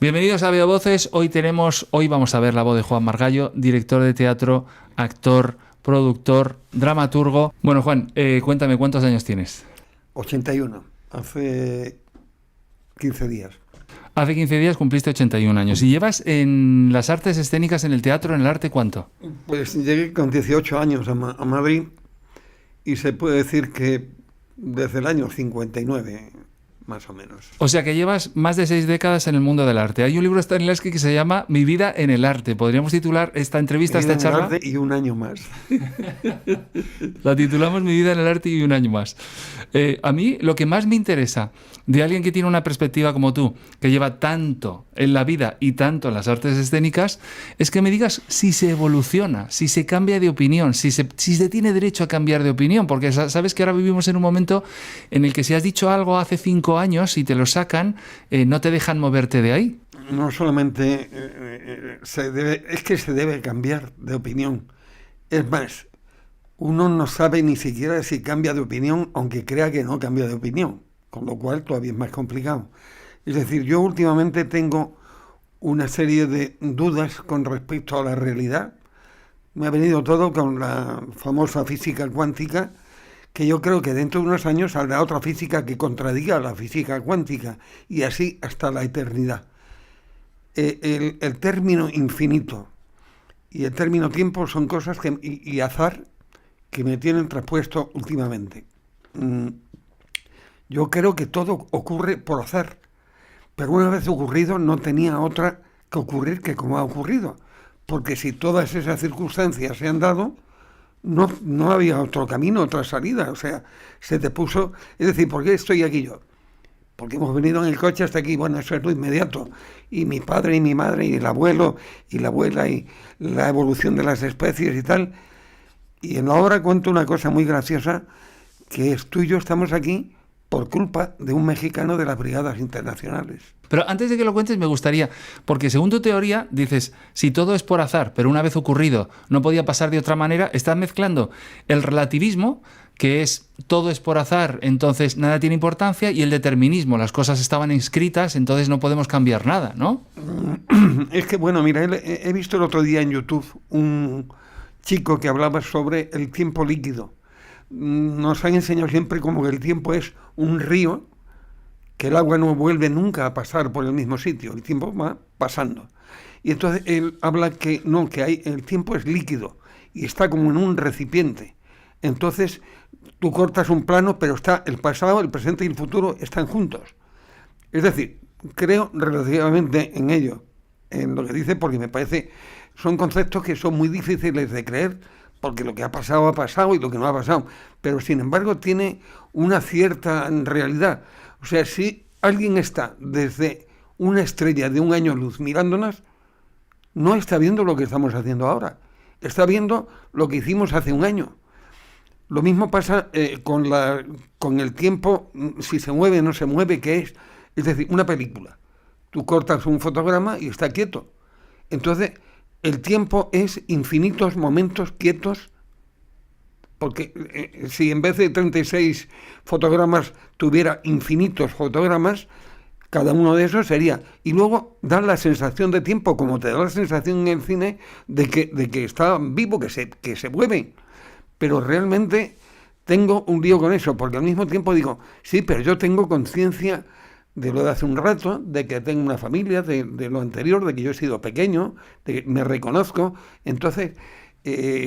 Bienvenidos a Veo Voces. Hoy vamos a ver la voz de Juan Margallo, director de teatro, actor, productor, dramaturgo. Bueno, Juan, cuéntame, ¿cuántos años tienes? 81, hace 15 días. Hace 15 días cumpliste 81 años. ¿Y llevas en las artes escénicas, en el teatro, en el arte, cuánto? Pues llegué con 18 años a Madrid y se puede decir que desde el año 59, más o menos. O sea que llevas más de 6 décadas en el mundo del arte. Hay un libro de Stanislavski que se llama Mi vida en el arte. ¿Podríamos titular esta entrevista, esta charla? Mi vida en el arte y un año más. La titulamos Mi vida en el arte y un año más. A mí lo que más me interesa de alguien que tiene una perspectiva como tú, que lleva tanto en la vida y tanto en las artes escénicas, es que me digas si se evoluciona, si se cambia de opinión, si se tiene derecho a cambiar de opinión, porque sabes que ahora vivimos en un momento en el que si has dicho algo hace 5 años y te lo sacan, no te dejan moverte de ahí. No solamente es que se debe cambiar de opinión. Es más, uno no sabe ni siquiera si cambia de opinión, aunque crea que no cambia de opinión, con lo cual todavía es más complicado. Es decir, yo últimamente tengo una serie de dudas con respecto a la realidad. Me ha venido todo con la famosa física cuántica, que yo creo que dentro de unos años saldrá otra física que contradiga la física cuántica, y así hasta la eternidad. El término infinito y el término tiempo son cosas y azar que me tienen traspuesto últimamente. Yo creo que todo ocurre por azar, pero una vez ocurrido no tenía otra que ocurrir que como ha ocurrido, porque si todas esas circunstancias se han dado, no había otro camino, otra salida. O sea, se te puso... Es decir, ¿por qué estoy aquí yo? Porque hemos venido en el coche hasta aquí. Bueno, eso es lo inmediato. Y mi padre y mi madre y el abuelo y la abuela y la evolución de las especies y tal. Y en la obra cuento una cosa muy graciosa, que es tú y yo estamos aquí por culpa de un mexicano de las Brigadas Internacionales. Pero antes de que lo cuentes me gustaría, porque según tu teoría dices, si todo es por azar, pero una vez ocurrido no podía pasar de otra manera, estás mezclando el relativismo, que es todo es por azar, entonces nada tiene importancia, y el determinismo, las cosas estaban inscritas, entonces no podemos cambiar nada, ¿no? Es que, bueno, mira, he visto el otro día en YouTube un chico que hablaba sobre el tiempo líquido. Nos han enseñado siempre como que el tiempo es un río, que el agua no vuelve nunca a pasar por el mismo sitio, el tiempo va pasando. Y entonces él habla que no, el tiempo es líquido y está como en un recipiente. Entonces tú cortas un plano, pero está el pasado, el presente y el futuro están juntos. Es decir, creo relativamente en ello, en lo que dice, porque me parece, son conceptos que son muy difíciles de creer, porque lo que ha pasado y lo que no ha pasado, pero sin embargo tiene una cierta realidad. O sea, si alguien está desde una estrella de un año luz mirándonos, no está viendo lo que estamos haciendo ahora, está viendo lo que hicimos hace un año. Lo mismo pasa con el tiempo, si se mueve o no se mueve, es decir, una película. Tú cortas un fotograma y está quieto. Entonces, el tiempo es infinitos momentos quietos, porque si en vez de 36 fotogramas tuviera infinitos fotogramas, cada uno de esos sería... Y luego da la sensación de tiempo, como te da la sensación en el cine, de que está vivo, que se mueve. Pero realmente tengo un lío con eso, porque al mismo tiempo digo, sí, pero yo tengo conciencia de lo de hace un rato, de que tengo una familia, de lo anterior, de que yo he sido pequeño, de que me reconozco. Entonces,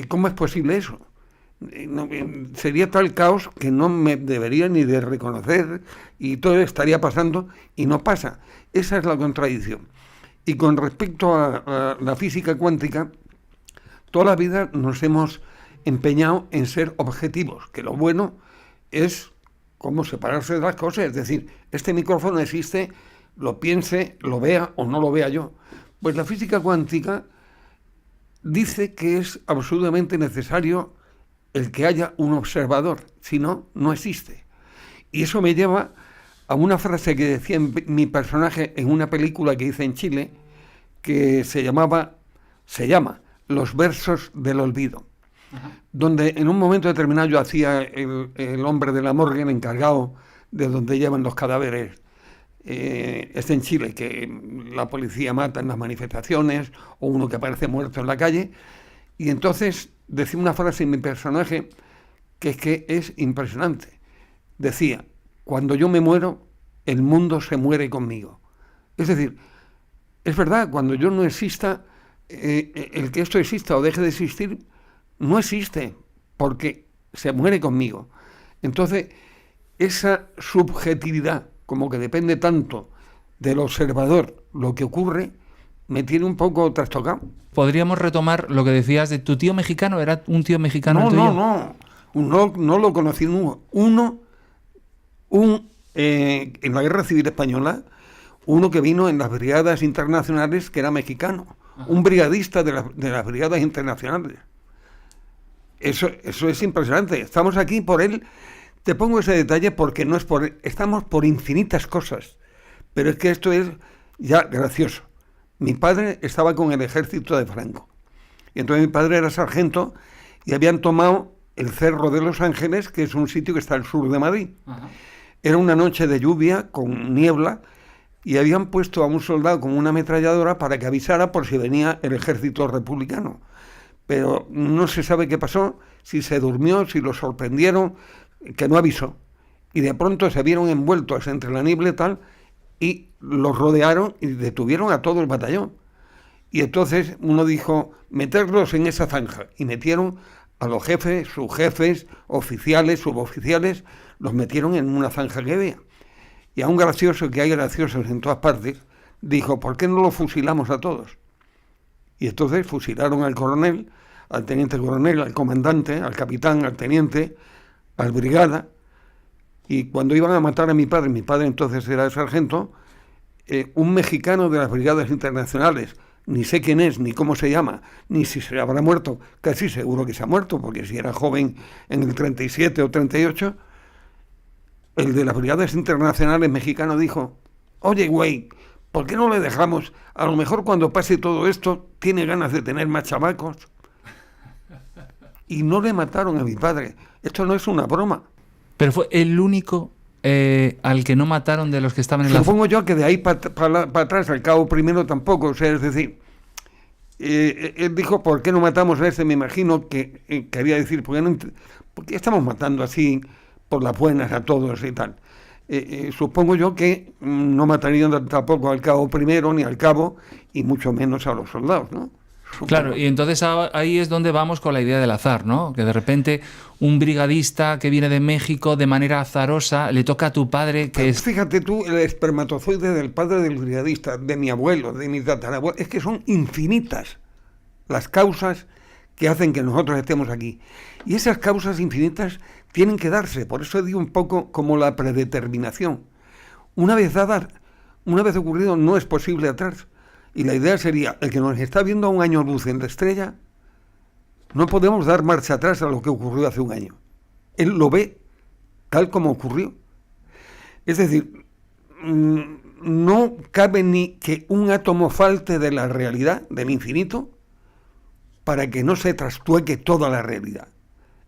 ¿cómo es posible eso? Sería tal caos que no me debería ni de reconocer y todo estaría pasando y no pasa. Esa es la contradicción. Y con respecto a la física cuántica, toda la vida nos hemos empeñado en ser objetivos, que lo bueno es cómo separarse de las cosas, es decir, este micrófono existe, lo piense, lo vea o no lo vea yo. Pues la física cuántica dice que es absolutamente necesario el que haya un observador, si no, no existe. Y eso me lleva a una frase que decía mi personaje en una película que hice en Chile, que se llama Los versos del olvido. Ajá. Donde en un momento determinado yo hacía el hombre de la morgue, el encargado de donde llevan los cadáveres en Chile, que la policía mata en las manifestaciones, o uno que aparece muerto en la calle, y entonces decía una frase en mi personaje que es impresionante. Decía: cuando yo me muero, el mundo se muere conmigo. Es decir, es verdad, cuando yo no exista, el que esto exista o deje de existir, no existe, porque se muere conmigo. Entonces, esa subjetividad, como que depende tanto del observador lo que ocurre, me tiene un poco trastocado. Podríamos retomar lo que decías de tu tío mexicano. ¿Era un tío mexicano tuyo? No lo conocí nunca. En la Guerra Civil Española, uno que vino en las brigadas internacionales, que era mexicano. Ajá. Un brigadista de las brigadas internacionales. Eso es impresionante. Estamos aquí por él. Te pongo ese detalle porque no es por él. Estamos por infinitas cosas. Pero es que esto es ya gracioso. Mi padre estaba con el ejército de Franco. Y entonces mi padre era sargento y habían tomado el Cerro de los Ángeles, que es un sitio que está al sur de Madrid. Ajá. Era una noche de lluvia con niebla y habían puesto a un soldado con una ametralladora para que avisara por si venía el ejército republicano. Pero no se sabe qué pasó, si se durmió, si lo sorprendieron, que no avisó. Y de pronto se vieron envueltos entre la niebla y tal, y los rodearon y detuvieron a todo el batallón. Y entonces uno dijo: meterlos en esa zanja. Y metieron a los jefes, subjefes, oficiales, suboficiales, los metieron en una zanja que había. Y a un gracioso, que hay graciosos en todas partes, dijo: ¿por qué no los fusilamos a todos? Y entonces fusilaron al coronel, al teniente coronel, al comandante, al capitán, al teniente, al brigada. Y cuando iban a matar a mi padre entonces era el sargento, un mexicano de las brigadas internacionales, ni sé quién es, ni cómo se llama, ni si se habrá muerto, casi seguro que se ha muerto, porque si era joven en el 37 o 38, el de las brigadas internacionales mexicano dijo: oye, güey, ¿por qué no le dejamos? A lo mejor cuando pase todo esto tiene ganas de tener más chamacos. Y no le mataron a mi padre. Esto no es una broma. Pero fue el único al que no mataron de los que estaban en la... Supongo yo que de ahí para atrás, al cabo primero tampoco. O sea, es decir, él dijo: ¿por qué no matamos a ese? Me imagino que quería decir, ¿por qué estamos matando así por las buenas a todos y tal? Supongo yo que no matarían tampoco al cabo primero ni al cabo, y mucho menos a los soldados, ¿no? Supongo. Claro, y entonces ahí es donde vamos con la idea del azar, ¿no? Que de repente un brigadista que viene de México de manera azarosa le toca a tu padre, que es... Fíjate tú, el espermatozoide del padre del brigadista, de mi abuelo, de mi tatarabuelo, es que son infinitas las causas que hacen que nosotros estemos aquí. Y esas causas infinitas tienen que darse, por eso digo un poco como la predeterminación. Una vez dada, una vez ocurrido, no es posible atrás. Y la idea sería: el que nos está viendo a un año luz en la estrella, no podemos dar marcha atrás a lo que ocurrió hace un año. Él lo ve tal como ocurrió. Es decir, no cabe ni que un átomo falte de la realidad, del infinito, para que no se trastueque toda la realidad.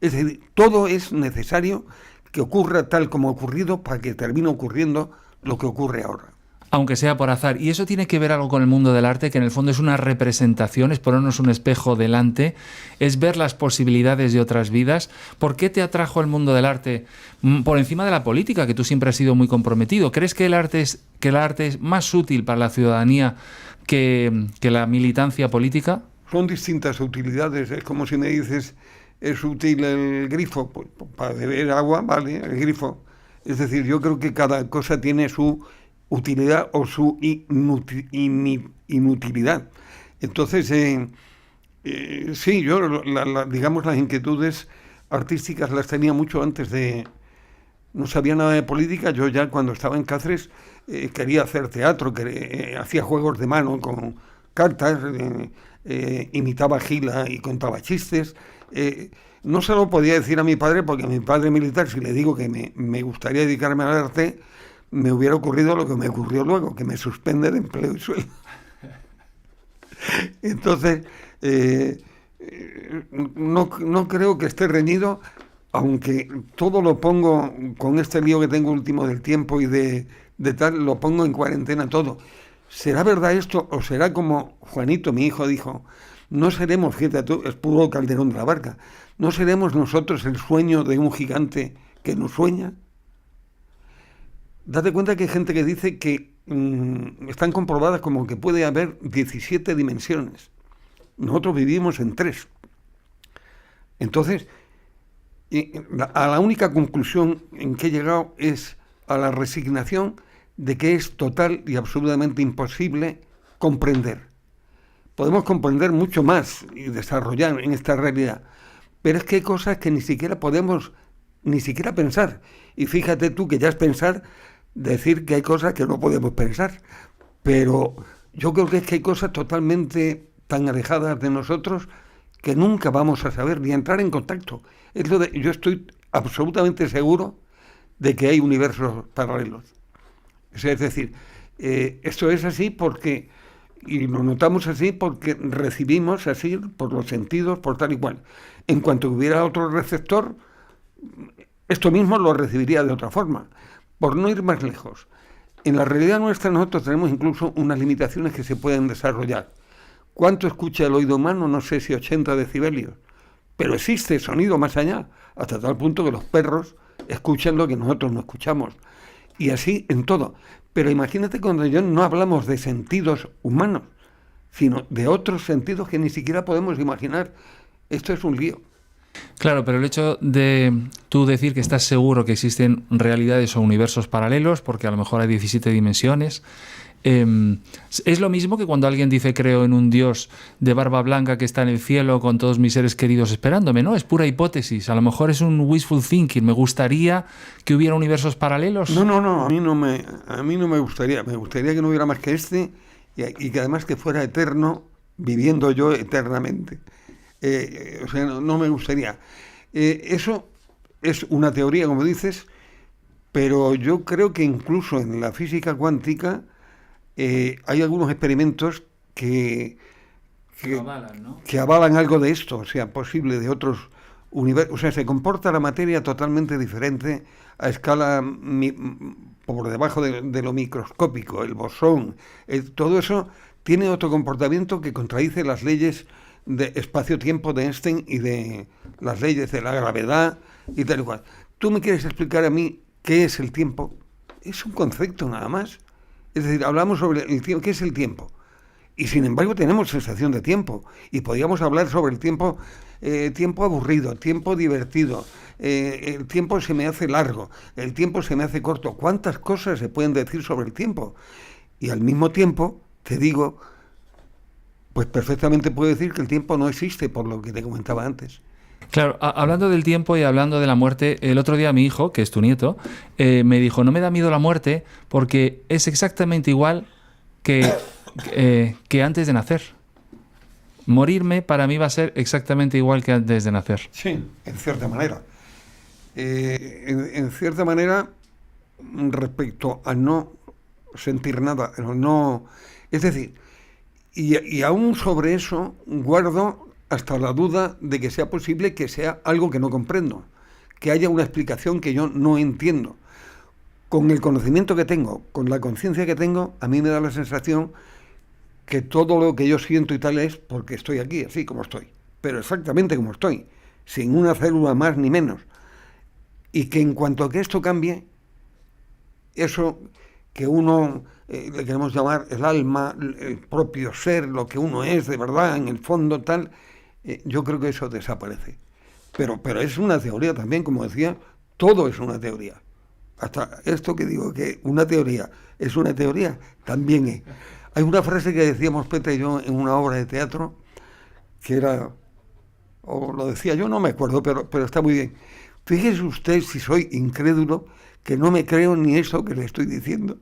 Es decir, todo es necesario que ocurra tal como ha ocurrido para que termine ocurriendo lo que ocurre ahora. Aunque sea por azar. Y eso tiene que ver algo con el mundo del arte, que en el fondo es una representación, es ponernos un espejo delante, es ver las posibilidades de otras vidas. ¿Por qué te atrajo el mundo del arte por encima de la política, que tú siempre has sido muy comprometido? ¿Crees que el arte es más útil para la ciudadanía que la militancia política? Son distintas utilidades. Es como si me dices: ¿es útil el grifo? Pues para beber agua, vale, el grifo. Es decir, yo creo que cada cosa tiene su utilidad o su inutilidad. Entonces, sí, yo digamos las inquietudes artísticas las tenía mucho antes de... No sabía nada de política. Yo ya cuando estaba en Cáceres quería hacer teatro, hacía juegos de mano con cartas, imitaba a Gila y contaba chistes. No se lo podía decir a mi padre, porque a mi padre militar, si le digo que me gustaría dedicarme al arte, me hubiera ocurrido lo que me ocurrió luego, que me suspende de empleo y sueldo. Entonces, no creo que esté reñido, aunque todo lo pongo con este lío que tengo último del tiempo y de de tal, lo pongo en cuarentena todo. ¿Será verdad esto o será como Juanito, mi hijo, dijo? No seremos, fíjate tú, es puro Calderón de la Barca, ¿no seremos nosotros el sueño de un gigante que nos sueña? Date cuenta que hay gente que dice que están comprobadas como que puede haber 17 dimensiones. Nosotros vivimos en 3. Entonces, a la única conclusión en que he llegado es a la resignación de que es total y absolutamente imposible comprender. Podemos comprender mucho más y desarrollar en esta realidad, pero es que hay cosas que ni siquiera podemos ni siquiera pensar. Y fíjate tú que ya es pensar decir que hay cosas que no podemos pensar, pero yo creo que es que hay cosas totalmente tan alejadas de nosotros que nunca vamos a saber ni entrar en contacto. Yo estoy absolutamente seguro de que hay universos paralelos. Es decir, esto es así porque, y lo notamos así porque recibimos así por los sentidos, por tal y cual. En cuanto hubiera otro receptor, esto mismo lo recibiría de otra forma. Por no ir más lejos, en la realidad nuestra nosotros tenemos incluso unas limitaciones que se pueden desarrollar. ¿Cuánto escucha el oído humano? No sé si 80 decibelios, pero existe sonido más allá, hasta tal punto que los perros escuchan lo que nosotros no escuchamos. Y así en todo. Pero imagínate cuando no hablamos de sentidos humanos, sino de otros sentidos que ni siquiera podemos imaginar. Esto es un lío. Claro, pero el hecho de tú decir que estás seguro que existen realidades o universos paralelos, porque a lo mejor hay 17 dimensiones, es lo mismo que cuando alguien dice creo en un Dios de barba blanca que está en el cielo con todos mis seres queridos esperándome, ¿no? Es pura hipótesis, a lo mejor es un wishful thinking. ¿Me gustaría que hubiera universos paralelos? No, a mí no me gustaría. Me gustaría que no hubiera más que este y que además que fuera eterno, viviendo yo eternamente. O sea, no me gustaría. Eso es una teoría, como dices, pero yo creo que incluso en la física cuántica hay algunos experimentos que avalan, ¿no? Que avalan algo de esto, o sea, posible de otros universos. O sea, se comporta la materia totalmente diferente a escala por debajo de lo microscópico, el bosón, todo eso tiene otro comportamiento que contradice las leyes de espacio-tiempo de Einstein y de las leyes de la gravedad y tal y cual. ¿Tú me quieres explicar a mí qué es el tiempo? Es un concepto nada más. Es decir, hablamos sobre el tiempo. ¿Qué es el tiempo? Y sin embargo tenemos sensación de tiempo. Y podríamos hablar sobre el tiempo, tiempo aburrido, tiempo divertido, el tiempo se me hace largo, el tiempo se me hace corto. ¿Cuántas cosas se pueden decir sobre el tiempo? Y al mismo tiempo, te digo, pues perfectamente puedo decir que el tiempo no existe, por lo que te comentaba antes. Claro, hablando del tiempo y hablando de la muerte, el otro día mi hijo, que es tu nieto, me dijo, no me da miedo la muerte porque es exactamente igual que antes de nacer. Morirme para mí va a ser exactamente igual que antes de nacer. Sí, en cierta manera. En cierta manera, respecto a no sentir nada, no, es decir, y aún sobre eso guardo hasta la duda de que sea posible que sea algo que no comprendo, que haya una explicación que yo no entiendo. Con el conocimiento que tengo, con la conciencia que tengo, a mí me da la sensación que todo lo que yo siento y tal es porque estoy aquí, así como estoy, pero exactamente como estoy, sin una célula más ni menos. Y que en cuanto a que esto cambie, eso que uno le queremos llamar el alma, el propio ser, lo que uno es de verdad, en el fondo tal, yo creo que eso desaparece. Pero es una teoría también, como decía, todo es una teoría. Hasta esto que digo que una teoría es una teoría, también es. Hay una frase que decíamos Petra y yo en una obra de teatro, que era, o lo decía yo, no me acuerdo, pero está muy bien. Fíjese usted si soy incrédulo, que no me creo ni eso que le estoy diciendo.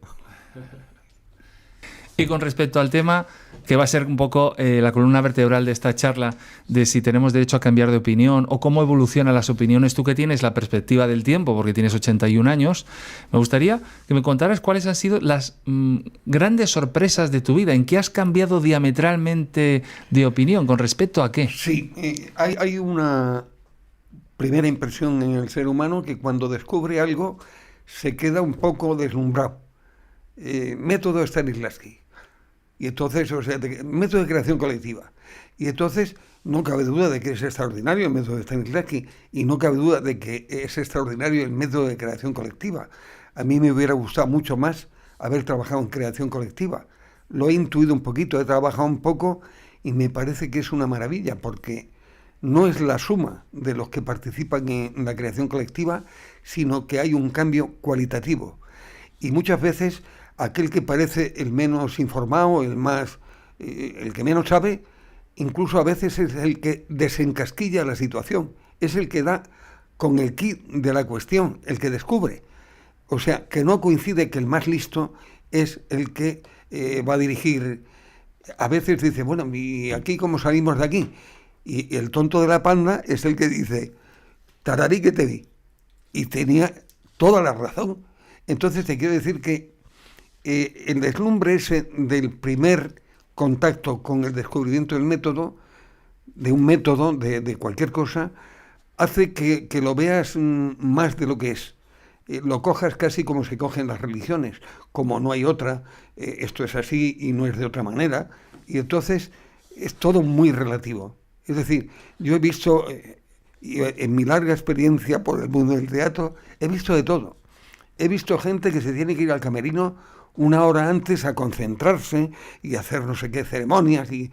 Y con respecto al tema, que va a ser un poco la columna vertebral de esta charla, de si tenemos derecho a cambiar de opinión o cómo evolucionan las opiniones, tú que tienes la perspectiva del tiempo, porque tienes 81 años, me gustaría que me contaras cuáles han sido las grandes sorpresas de tu vida, en qué has cambiado diametralmente de opinión, ¿con respecto a qué? Sí, hay una primera impresión en el ser humano que cuando descubre algo se queda un poco deslumbrado. método Stanislavski. Y entonces, o sea, método de creación colectiva. Y entonces no cabe duda de que es extraordinario el método de Stanislavski y no cabe duda de que es extraordinario el método de creación colectiva. A mí me hubiera gustado mucho más haber trabajado en creación colectiva. Lo he intuido un poquito, he trabajado un poco y me parece que es una maravilla porque no es la suma de los que participan en la creación colectiva, sino que hay un cambio cualitativo. Y muchas veces aquel que parece el menos informado, el que menos sabe, incluso a veces es el que desencasquilla la situación, es el que da con el quid de la cuestión, el que descubre. O sea, que no coincide que el más listo es el que va a dirigir. A veces dice, bueno, ¿y aquí cómo salimos de aquí? Y el tonto de la panda es el que dice, tararí que te vi. Y tenía toda la razón. Entonces te quiero decir que el deslumbre ese del primer contacto con el descubrimiento del método, de un método, de cualquier cosa, hace que lo veas más de lo que es. Lo cojas casi como se cogen las religiones, como no hay otra, esto es así y no es de otra manera, y entonces es todo muy relativo. Es decir, yo he visto, en mi larga experiencia por el mundo del teatro, he visto de todo. He visto gente que se tiene que ir al camerino una hora antes a concentrarse y hacer no sé qué ceremonias y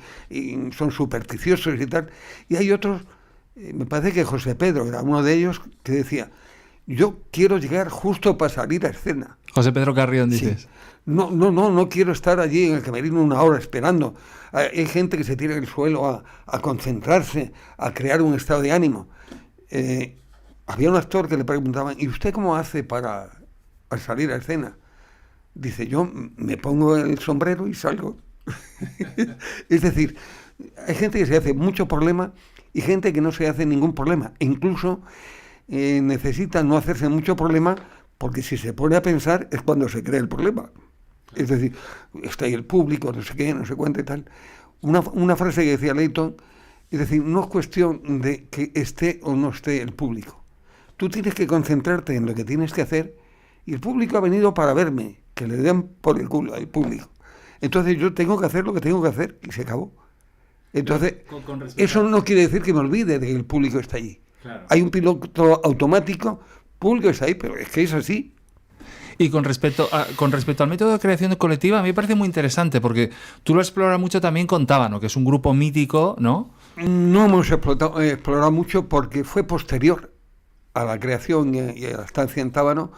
son supersticiosos y tal. Y hay otros, me parece que José Pedro era uno de ellos, que decía, yo quiero llegar justo para salir a escena. José Pedro Carrión, dices. Sí. No quiero estar allí en el camerino una hora esperando. Hay gente que se tira en el suelo a concentrarse, a crear un estado de ánimo. Había un actor que le preguntaban, ¿y usted cómo hace para salir a escena? Dice, yo me pongo el sombrero y salgo. Es decir, hay gente que se hace mucho problema y gente que no se hace ningún problema. E incluso necesita no hacerse mucho problema porque si se pone a pensar es cuando se crea el problema. Es decir, está ahí el público, no sé qué, no sé cuánto y tal. Una frase que decía Leighton, es decir, no es cuestión de que esté o no esté el público. Tú tienes que concentrarte en lo que tienes que hacer y el público ha venido para verme, que le den por el culo al público. Entonces yo tengo que hacer lo que tengo que hacer y se acabó. Entonces, eso no quiere decir que me olvide de que el público está allí. Claro. Hay un piloto automático, público está ahí, pero es que es así. Y con respecto al método de creación colectiva, a mí me parece muy interesante, porque tú lo exploras mucho también con Tábano, que es un grupo mítico, ¿no? No hemos explorado mucho porque fue posterior a la creación y a la estancia en Tábano,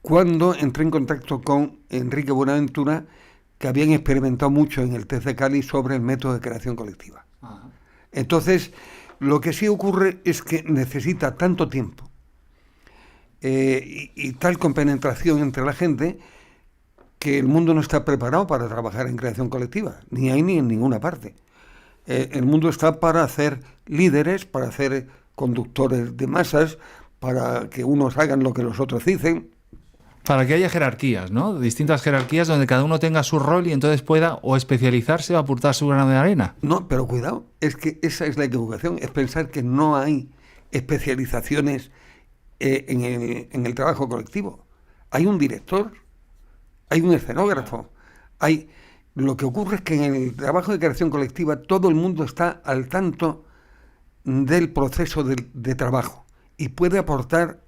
cuando entré en contacto con Enrique Buenaventura, que habían experimentado mucho en el TEC de Cali sobre el método de creación colectiva. Ajá. Entonces, lo que sí ocurre es que necesita tanto tiempo y tal compenetración entre la gente que el mundo no está preparado para trabajar en creación colectiva, ni ahí ni en ninguna parte. El mundo está para hacer líderes, para hacer conductores de masas, para que unos hagan lo que los otros dicen. Para que haya jerarquías, ¿no? Distintas jerarquías donde cada uno tenga su rol y entonces pueda o especializarse o aportar su grano de arena. No, pero cuidado, es que esa es la equivocación, es pensar que no hay especializaciones en el trabajo colectivo. Hay un director, hay un escenógrafo, lo que ocurre es que en el trabajo de creación colectiva todo el mundo está al tanto del proceso de trabajo y puede aportar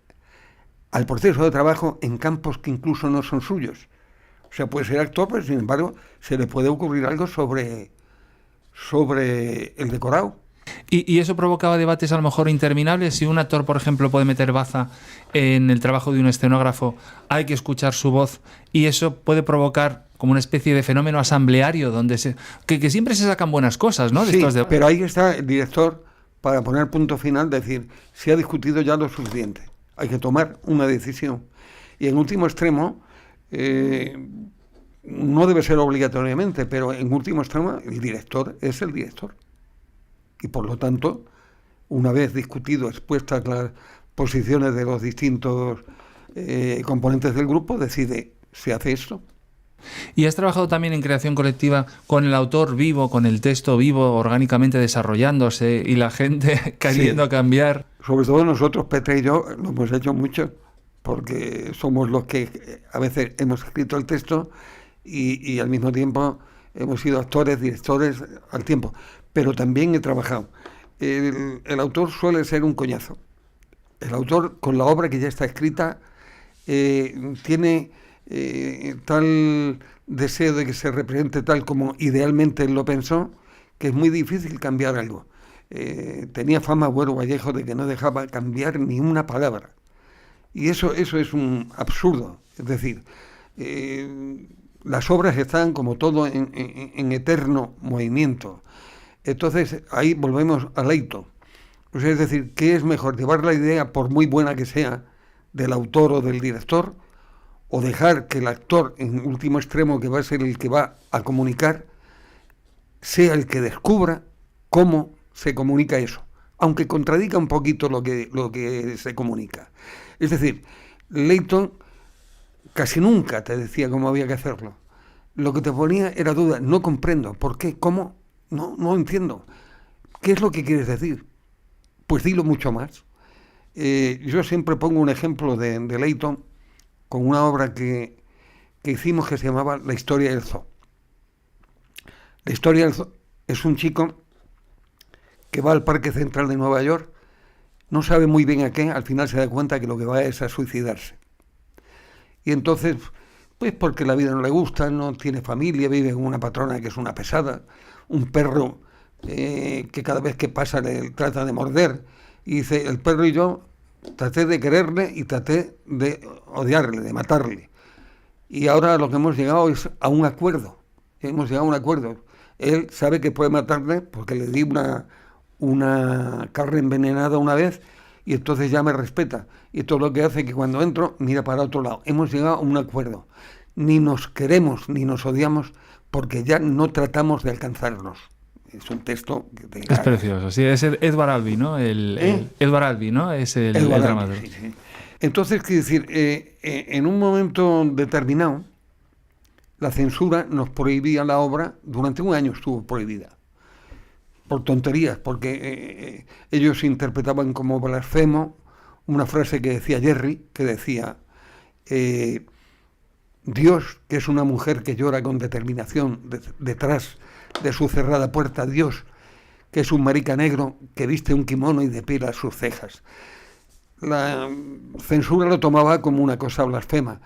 al proceso de trabajo en campos que incluso no son suyos. O sea, puede ser actor, pero sin embargo se le puede ocurrir algo sobre el decorado. ¿Y eso provocaba debates a lo mejor interminables? Si un actor, por ejemplo, puede meter baza en el trabajo de un escenógrafo, hay que escuchar su voz y eso puede provocar como una especie de fenómeno asambleario donde que siempre se sacan buenas cosas, ¿no? Sí, pero ahí está el director para poner punto final, decir, se ha discutido ya lo suficiente. Hay que tomar una decisión. Y en último extremo, no debe ser obligatoriamente, pero en último extremo el director es el director. Y por lo tanto, una vez discutido, expuestas las posiciones de los distintos componentes del grupo, decide, se hace esto. ¿Y has trabajado también en creación colectiva con el autor vivo, con el texto vivo, orgánicamente desarrollándose y la gente queriendo cambiar? Sobre todo nosotros, Petra y yo, lo hemos hecho mucho. porque somos los que a veces hemos escrito el texto y al mismo tiempo hemos sido actores, directores al tiempo, pero también he trabajado. El autor suele ser un coñazo. El autor, con la obra que ya está escrita, tiene tal deseo de que se represente tal como idealmente él lo pensó, que es muy difícil cambiar algo. Tenía fama Güero Vallejo de que no dejaba cambiar ni una palabra. Y eso es un absurdo. Es decir, las obras están como todo en eterno movimiento. Entonces ahí volvemos a Leito. O sea, es decir, ¿qué es mejor? ¿Llevar la idea, por muy buena que sea, del autor o del director? ¿O dejar que el actor, en último extremo, que va a ser el que va a comunicar, sea el que descubra cómo se comunica eso? Aunque contradiga un poquito lo que se comunica. Es decir, Leighton casi nunca te decía cómo había que hacerlo. Lo que te ponía era duda. No comprendo. ¿Por qué? ¿Cómo? No entiendo. ¿Qué es lo que quieres decir? Pues dilo mucho más. Yo siempre pongo un ejemplo de Leighton con una obra que hicimos que se llamaba La historia del zoo. La historia del zoo es un chico que va al Parque Central de Nueva York, no sabe muy bien a qué, al final se da cuenta que lo que va es a suicidarse. Y entonces, pues porque la vida no le gusta, no tiene familia, vive con una patrona que es una pesada, un perro que cada vez que pasa le trata de morder, y dice, el perro y yo traté de quererle y traté de odiarle, de matarle. Y ahora lo que hemos llegado es a un acuerdo. Hemos llegado a un acuerdo. Él sabe que puede matarle porque le di una carne envenenada una vez y entonces ya me respeta. Y esto es lo que hace que cuando entro mira para otro lado. Hemos llegado a un acuerdo. Ni nos queremos ni nos odiamos porque ya no tratamos de alcanzarnos. Es un texto que es precioso. Sí, es Edward Albee, ¿no? Edward Albee, ¿no? Es el dramaturgo. Sí, sí. Entonces, quiero decir, en un momento determinado, la censura nos prohibía la obra, durante un año estuvo prohibida, por tonterías, porque ellos interpretaban como blasfemo una frase que decía Jerry, que decía, Dios, que es una mujer que llora con determinación detrás de su cerrada puerta, Dios, que es un marica negro que viste un kimono y depila sus cejas. La censura lo tomaba como una cosa blasfema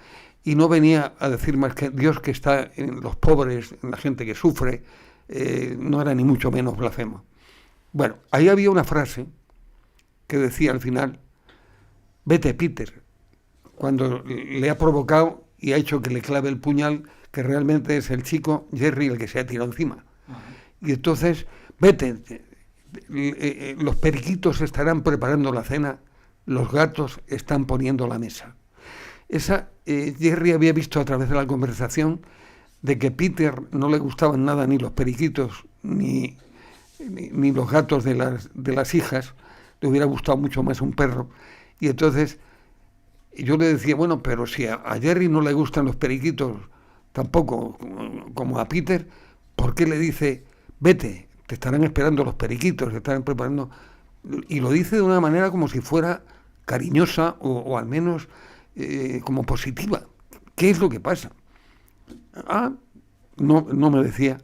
y no venía a decir más que Dios que está en los pobres, en la gente que sufre, no era ni mucho menos blasfemo. Bueno, ahí había una frase que decía al final, vete Peter, cuando le ha provocado y ha hecho que le clave el puñal, que realmente es el chico Jerry el que se ha tirado encima. Y entonces, vete, los periquitos estarán preparando la cena, los gatos están poniendo la mesa. Jerry había visto a través de la conversación de que Peter no le gustaban nada ni los periquitos ni los gatos de las hijas, le hubiera gustado mucho más un perro. Y entonces yo le decía, bueno, pero si a Jerry no le gustan los periquitos tampoco como a Peter, ¿por qué le dice, vete, te estarán esperando los periquitos, te estarán preparando? Y lo dice de una manera como si fuera cariñosa o al menos como positiva. ¿Qué es lo que pasa? No me decía.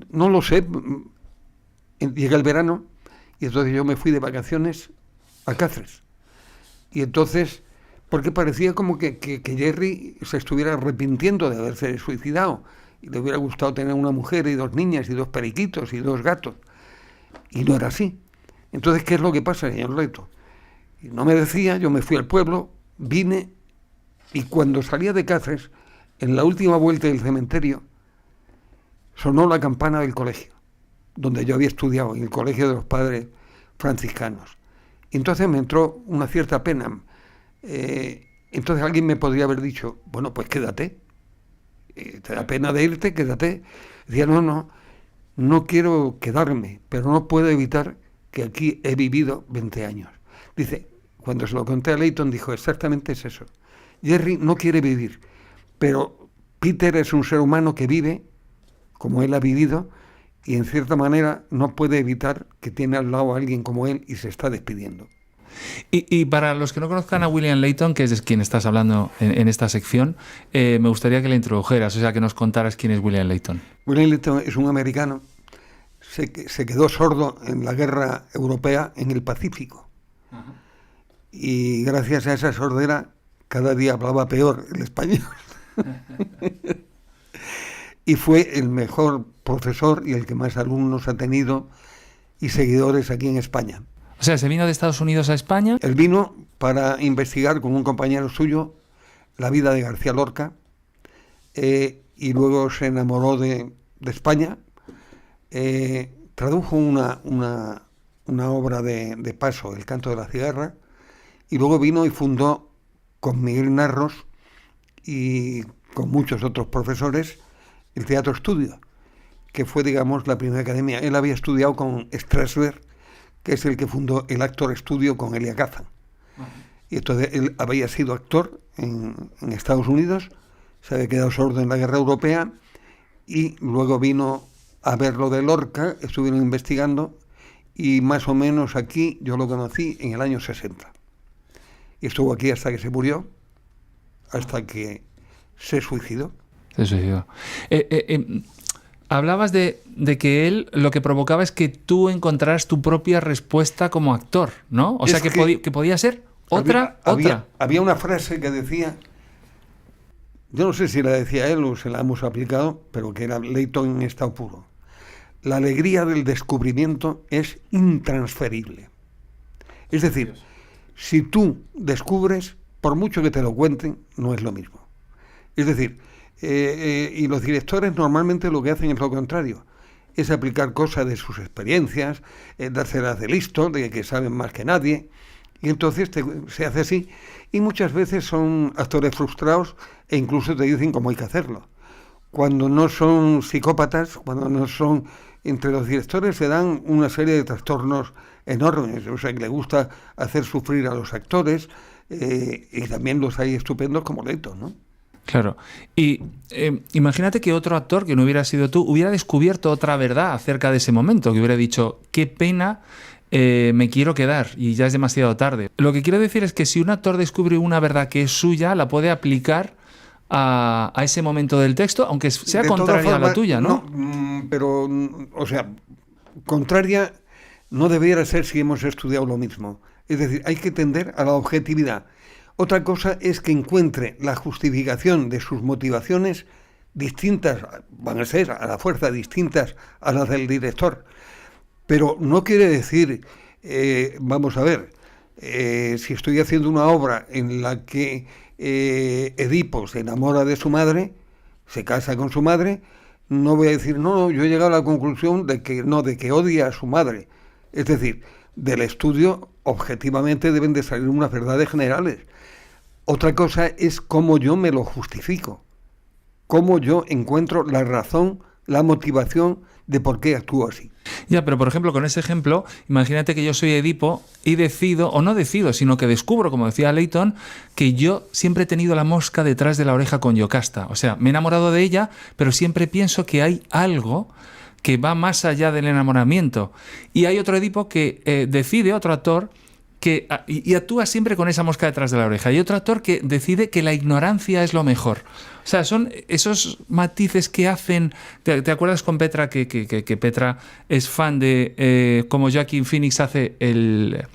No lo sé. Llega el verano y entonces yo me fui de vacaciones a Cáceres. Y entonces, porque parecía como que Jerry se estuviera arrepintiendo de haberse suicidado y le hubiera gustado tener una mujer y 2 niñas y 2 periquitos y 2 gatos. Y no era así. Entonces, ¿qué es lo que pasa, señor Leto? Y no me decía, yo me fui al pueblo, vine y cuando salía de Cáceres, en la última vuelta del cementerio, sonó la campana del colegio, donde yo había estudiado, en el colegio de los padres franciscanos. Y entonces me entró una cierta pena. Entonces alguien me podría haber dicho, bueno, pues quédate. ¿Te da pena de irte? Quédate. Decía, no quiero quedarme, pero no puedo evitar que aquí he vivido 20 años. Dice, cuando se lo conté a Leighton, dijo, exactamente es eso. Jerry no quiere vivir, pero Peter es un ser humano que vive como él ha vivido y en cierta manera no puede evitar que tiene al lado a alguien como él y se está despidiendo. Y para los que no conozcan a William Layton, que es de quien estás hablando en esta sección, me gustaría que le introdujeras, o sea, que nos contaras quién es William Layton. William Layton es un americano, se quedó sordo en la guerra europea en el Pacífico. Ajá. Y gracias a esa sordera, cada día hablaba peor el español. Y fue el mejor profesor y el que más alumnos ha tenido y seguidores aquí en España. O sea, ¿se vino de Estados Unidos a España? Él vino para investigar con un compañero suyo la vida de García Lorca, y luego se enamoró de España. Tradujo una obra de Paso, El canto de la cigarra, y luego vino y fundó con Miguel Narros y con muchos otros profesores el Teatro Estudio, que fue, digamos, la primera academia. Él había estudiado con Strasberg, que es el que fundó el Actor Studio con Elia Kazan. Y entonces él había sido actor en Estados Unidos, se había quedado sordo en la guerra europea y luego vino a ver lo de Lorca, estuvieron investigando y más o menos aquí yo lo conocí en el año 60. Y estuvo aquí hasta que se murió, hasta que se suicidó. Se suicidó. Hablabas de que él lo que provocaba es que tú encontraras tu propia respuesta como actor, ¿no? O sea, que podía ser otra. Había una frase que decía, yo no sé si la decía él o se la hemos aplicado, pero que era Layton en estado puro. La alegría del descubrimiento es intransferible. Es decir, si tú descubres, por mucho que te lo cuenten, no es lo mismo. Es decir, y los directores normalmente lo que hacen es lo contrario, es aplicar cosas de sus experiencias, dárselas de listo, de que saben más que nadie, y entonces se hace así, y muchas veces son actores frustrados e incluso te dicen cómo hay que hacerlo. Cuando no son psicópatas, cuando no son... Entre los directores se dan una serie de trastornos enormes, o sea, que le gusta hacer sufrir a los actores, y también los hay estupendos como Layton, ¿no? Claro. Y imagínate que otro actor que no hubiera sido tú hubiera descubierto otra verdad acerca de ese momento, que hubiera dicho, qué pena, me quiero quedar y ya es demasiado tarde. Lo que quiero decir es que si un actor descubre una verdad que es suya, la puede aplicar a ese momento del texto, aunque sea contraria a la tuya, ¿no? Pero, o sea, contraria no debiera ser si hemos estudiado lo mismo. Es decir, hay que tender a la objetividad. Otra cosa es que encuentre la justificación de sus motivaciones distintas, van a ser a la fuerza distintas a las del director. Pero no quiere decir, vamos a ver, si estoy haciendo una obra en la que Edipo se enamora de su madre, se casa con su madre, no voy a decir, no, yo he llegado a la conclusión de que odia a su madre. Es decir, del estudio objetivamente deben de salir unas verdades generales. Otra cosa es cómo yo me lo justifico, cómo yo encuentro la razón, la motivación de por qué actúo así. Ya, pero por ejemplo, con ese ejemplo, imagínate que yo soy Edipo y decido, o no decido, sino que descubro, como decía Layton, que yo siempre he tenido la mosca detrás de la oreja con Yocasta. O sea, me he enamorado de ella, pero siempre pienso que hay algo que va más allá del enamoramiento. Y hay otro Edipo que decide, otro actor, y actúa siempre con esa mosca detrás de la oreja. Y otro actor que decide que la ignorancia es lo mejor. O sea, son esos matices que hacen... ¿Te acuerdas con Petra que Petra es fan de cómo Joaquin Phoenix hace el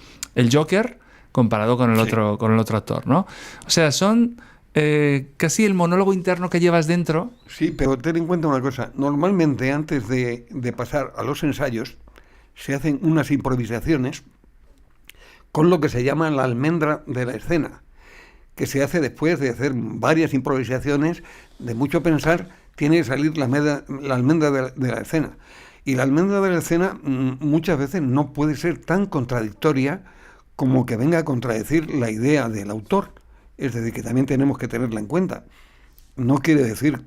Joker comparado con el otro actor, ¿no? O sea, son casi el monólogo interno que llevas dentro. Sí, pero ten en cuenta una cosa. Normalmente antes de pasar a los ensayos se hacen unas improvisaciones con lo que se llama la almendra de la escena, que se hace después de hacer varias improvisaciones, de mucho pensar, tiene que salir la almendra de la escena. Y la almendra de la escena muchas veces no puede ser tan contradictoria como que venga a contradecir la idea del autor. Es decir, que también tenemos que tenerla en cuenta. No quiere decir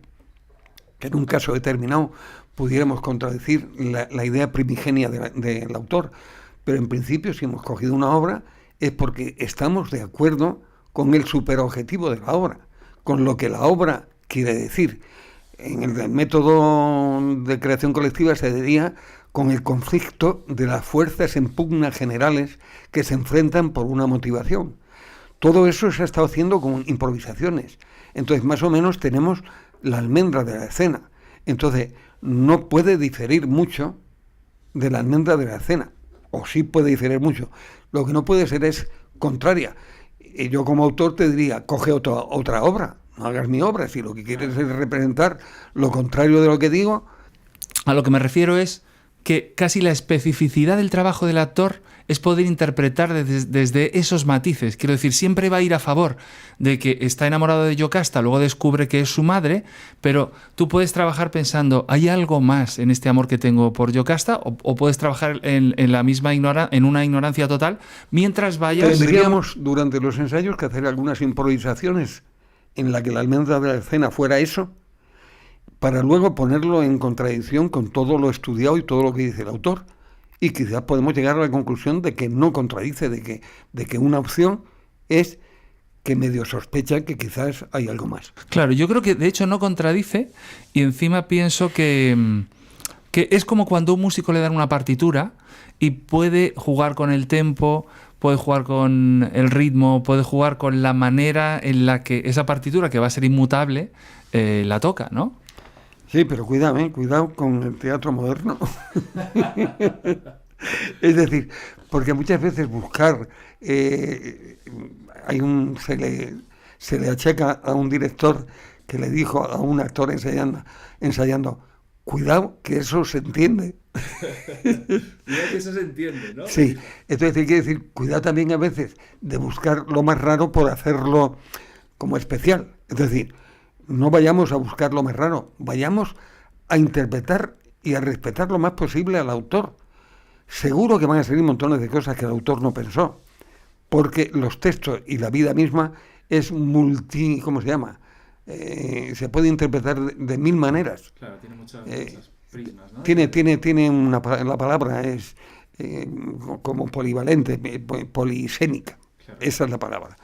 que en un caso determinado pudiéramos contradecir la idea primigenia del autor, pero en principio si hemos cogido una obra es porque estamos de acuerdo con el superobjetivo de la obra, con lo que la obra quiere decir. En el método de creación colectiva se diría con el conflicto de las fuerzas en pugna generales que se enfrentan por una motivación. Todo eso se ha estado haciendo con improvisaciones. Entonces, más o menos tenemos la almendra de la escena. Entonces, no puede diferir mucho de la almendra de la escena. O sí puede diferir mucho. Lo que no puede ser es contraria. Y yo como autor te diría, coge otra obra. No hagas mi obra. Si lo que quieres es representar lo contrario de lo que digo. A lo que me refiero es que casi la especificidad del trabajo del actor es poder interpretar desde esos matices. Quiero decir, siempre va a ir a favor de que está enamorado de Yocasta, luego descubre que es su madre, pero tú puedes trabajar pensando, ¿hay algo más en este amor que tengo por Yocasta? O puedes trabajar en la misma en una ignorancia total, mientras vayas... Tendríamos durante los ensayos que hacer algunas improvisaciones en la que la almendra de la escena fuera eso, para luego ponerlo en contradicción con todo lo estudiado y todo lo que dice el autor. Y quizás podemos llegar a la conclusión de que no contradice, de que una opción es que medio sospecha que quizás hay algo más. Claro, yo creo que de hecho no contradice, y encima pienso que es como cuando a un músico le dan una partitura y puede jugar con el tempo, puede jugar con el ritmo, puede jugar con la manera en la que esa partitura, que va a ser inmutable, la toca, ¿no? Sí, pero cuidado con el teatro moderno. Es decir, porque muchas veces buscar, se le achaca a un director que le dijo a un actor ensayando, cuidado que eso se entiende. Cuidado que eso se entiende, ¿no? Sí, entonces hay que decir, cuidado también a veces de buscar lo más raro por hacerlo como especial. Es decir, no vayamos a buscar lo más raro, vayamos a interpretar y a respetar lo más posible al autor. Seguro que van a salir montones de cosas que el autor no pensó, porque los textos y la vida misma es ¿cómo se llama? Se puede interpretar de mil maneras. Claro, tiene muchas prismas, ¿no? La palabra es como polivalente, polisémica. Claro. Esa es la palabra.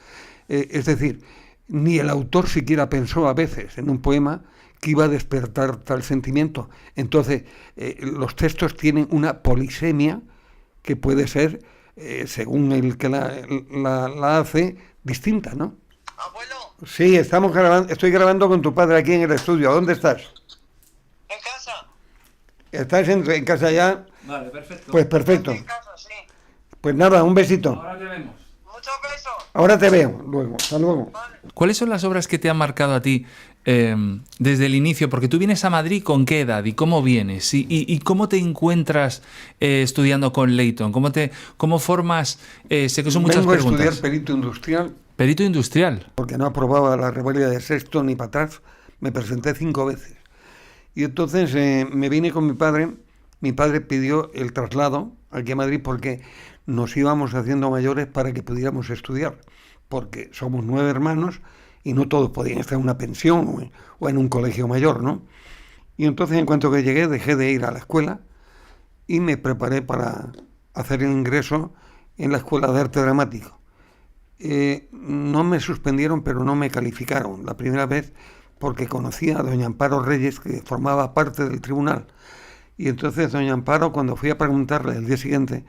Es decir, ni el autor siquiera pensó a veces en un poema que iba a despertar tal sentimiento. Entonces, los textos tienen una polisemia que puede ser, según el que la hace, distinta, ¿no? ¿Abuelo? Sí, estoy grabando con tu padre aquí en el estudio. ¿Dónde estás? ¿En casa? ¿Estás en casa ya? Vale, perfecto. Pues perfecto. En casa, sí. Pues nada, un besito. Ahora te vemos. Muchos besos. Ahora te veo, luego. Hasta luego. Vale. ¿Cuáles son las obras que te han marcado a ti desde el inicio? Porque tú vienes a Madrid, ¿con qué edad? ¿Y cómo vienes? ¿Y cómo te encuentras estudiando con Leighton? ¿Cómo formas? Sé que son muchas Vengo preguntas. a estudiar perito industrial. Perito industrial. Porque no aprobaba la revalida de sexto ni para atrás. Me presenté 5 veces. Y entonces me vine con mi padre. Mi padre pidió el traslado aquí a Madrid porque nos íbamos haciendo mayores para que pudiéramos estudiar. Porque somos 9 hermanos y no todos podían estar en una pensión o en un colegio mayor, ¿no? Y entonces, en cuanto que llegué, dejé de ir a la escuela y me preparé para hacer el ingreso en la Escuela de Arte Dramático. No me suspendieron, pero no me calificaron la primera vez porque conocí a doña Amparo Reyes, que formaba parte del tribunal. Y entonces doña Amparo, cuando fui a preguntarle el día siguiente,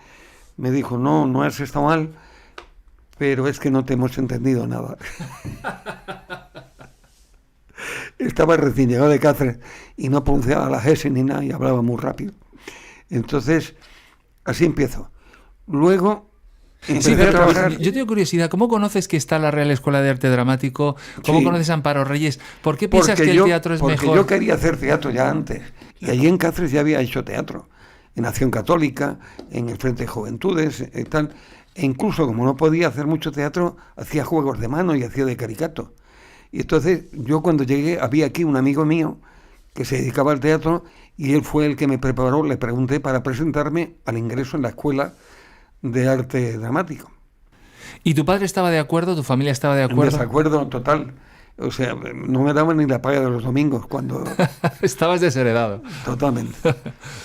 me dijo, no has estado mal, pero es que no te hemos entendido nada. Estaba recién llegado de Cáceres y no pronunciaba la S ni nada y hablaba muy rápido. Entonces, así empiezo. Luego empecé a trabajar. Yo tengo curiosidad, ¿cómo conoces que está la Real Escuela de Arte Dramático? ¿Cómo conoces a Amparo Reyes? ¿Por qué piensas que el teatro es mejor? Porque yo quería hacer teatro ya antes. Y allí en Cáceres ya había hecho teatro. En Acción Católica, en el Frente de Juventudes, tal. E incluso, como no podía hacer mucho teatro, hacía juegos de mano y hacía de caricato. Y entonces, yo cuando llegué, había aquí un amigo mío que se dedicaba al teatro y él fue el que me preparó, le pregunté para presentarme al ingreso en la Escuela de Arte Dramático. ¿Y tu padre estaba de acuerdo? ¿Tu familia estaba de acuerdo? En desacuerdo total. O sea, no me daban ni la paga de los domingos cuando... Estabas desheredado. Totalmente.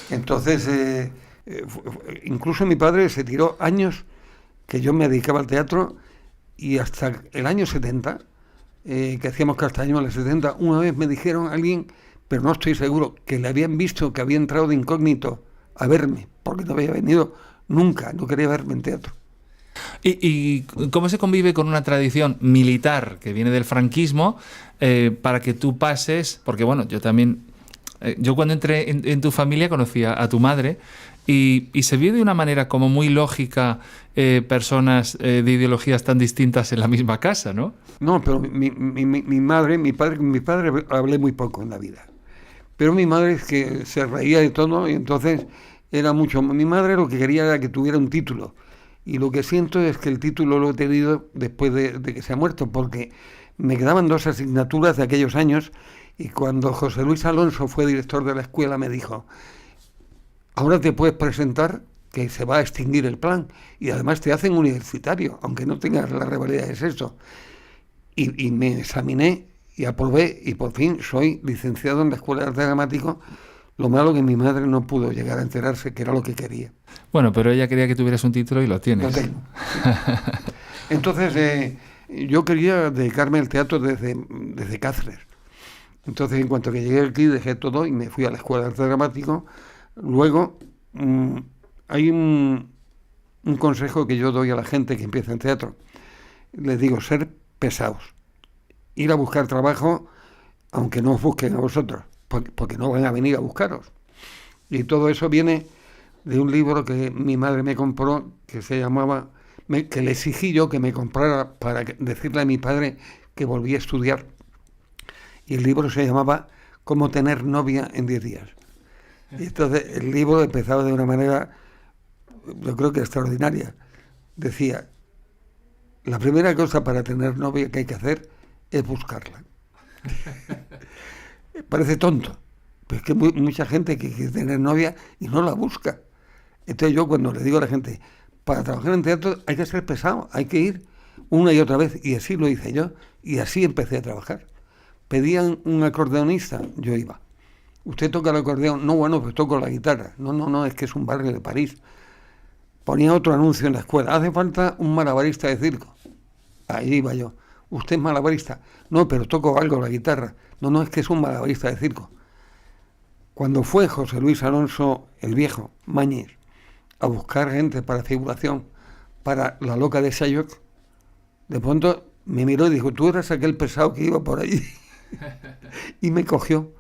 Entonces, incluso mi padre se tiró años que yo me dedicaba al teatro y hasta el año 70, que hacíamos Castañuelas 70, una vez me dijeron a alguien, pero no estoy seguro, que le habían visto que había entrado de incógnito a verme, porque no había venido nunca, no quería verme en teatro. ¿Y cómo se convive con una tradición militar que viene del franquismo para que tú pases? Porque bueno, yo también, yo cuando entré en tu familia conocí a tu madre y se vio de una manera como muy lógica personas de ideologías tan distintas en la misma casa, ¿no? No, pero mi madre, mi padre hablé muy poco en la vida. Pero mi madre es que se reía de todo y entonces era mucho. Mi madre lo que quería era que tuviera un título. Y lo que siento es que el título lo he tenido después de que se ha muerto, porque me quedaban 2 asignaturas de aquellos años y cuando José Luis Alonso fue director de la escuela me dijo, ahora te puedes presentar que se va a extinguir el plan y además te hacen universitario, aunque no tengas la rivalidad de sexo. Y me examiné y aprobé y por fin soy licenciado en la Escuela de Arte Dramático. Lo malo que mi madre no pudo llegar a enterarse que era lo que quería. Bueno, pero ella quería que tuvieras un título y lo tienes. Lo tengo. Entonces, yo quería dedicarme al teatro desde Cáceres. Entonces, en cuanto que llegué aquí, dejé todo y me fui a la Escuela de Arte Dramático. Luego, hay un consejo que yo doy a la gente que empieza en teatro. Les digo, ser pesados. Ir a buscar trabajo, aunque no os busquen a vosotros, porque no van a venir a buscaros. Y todo eso viene de un libro que mi madre me compró, que se llamaba, que le exigí yo que me comprara para decirle a mi padre que volvía a estudiar. Y el libro se llamaba Cómo tener novia en 10 días. Y entonces el libro empezaba de una manera, yo creo que extraordinaria. Decía, la primera cosa para tener novia que hay que hacer es buscarla. Parece tonto, pero es que mucha gente que quiere tener novia y no la busca. Entonces yo cuando le digo a la gente, para trabajar en teatro hay que ser pesado, hay que ir una y otra vez, y así lo hice yo, y así empecé a trabajar. Pedían un acordeonista, yo iba. ¿Usted toca el acordeón? No, bueno, pues toco la guitarra. No, es que es un barrio de París. Ponía otro anuncio en la escuela, hace falta un malabarista de circo. Ahí iba yo. ¿Usted es malabarista? No, pero toco algo la guitarra. No, es que es un malabarista de circo. Cuando fue José Luis Alonso, el viejo, Mañez, a buscar gente para figuración, para La loca de Chaillot, de pronto me miró y dijo, tú eras aquel pesado que iba por allí. Y me cogió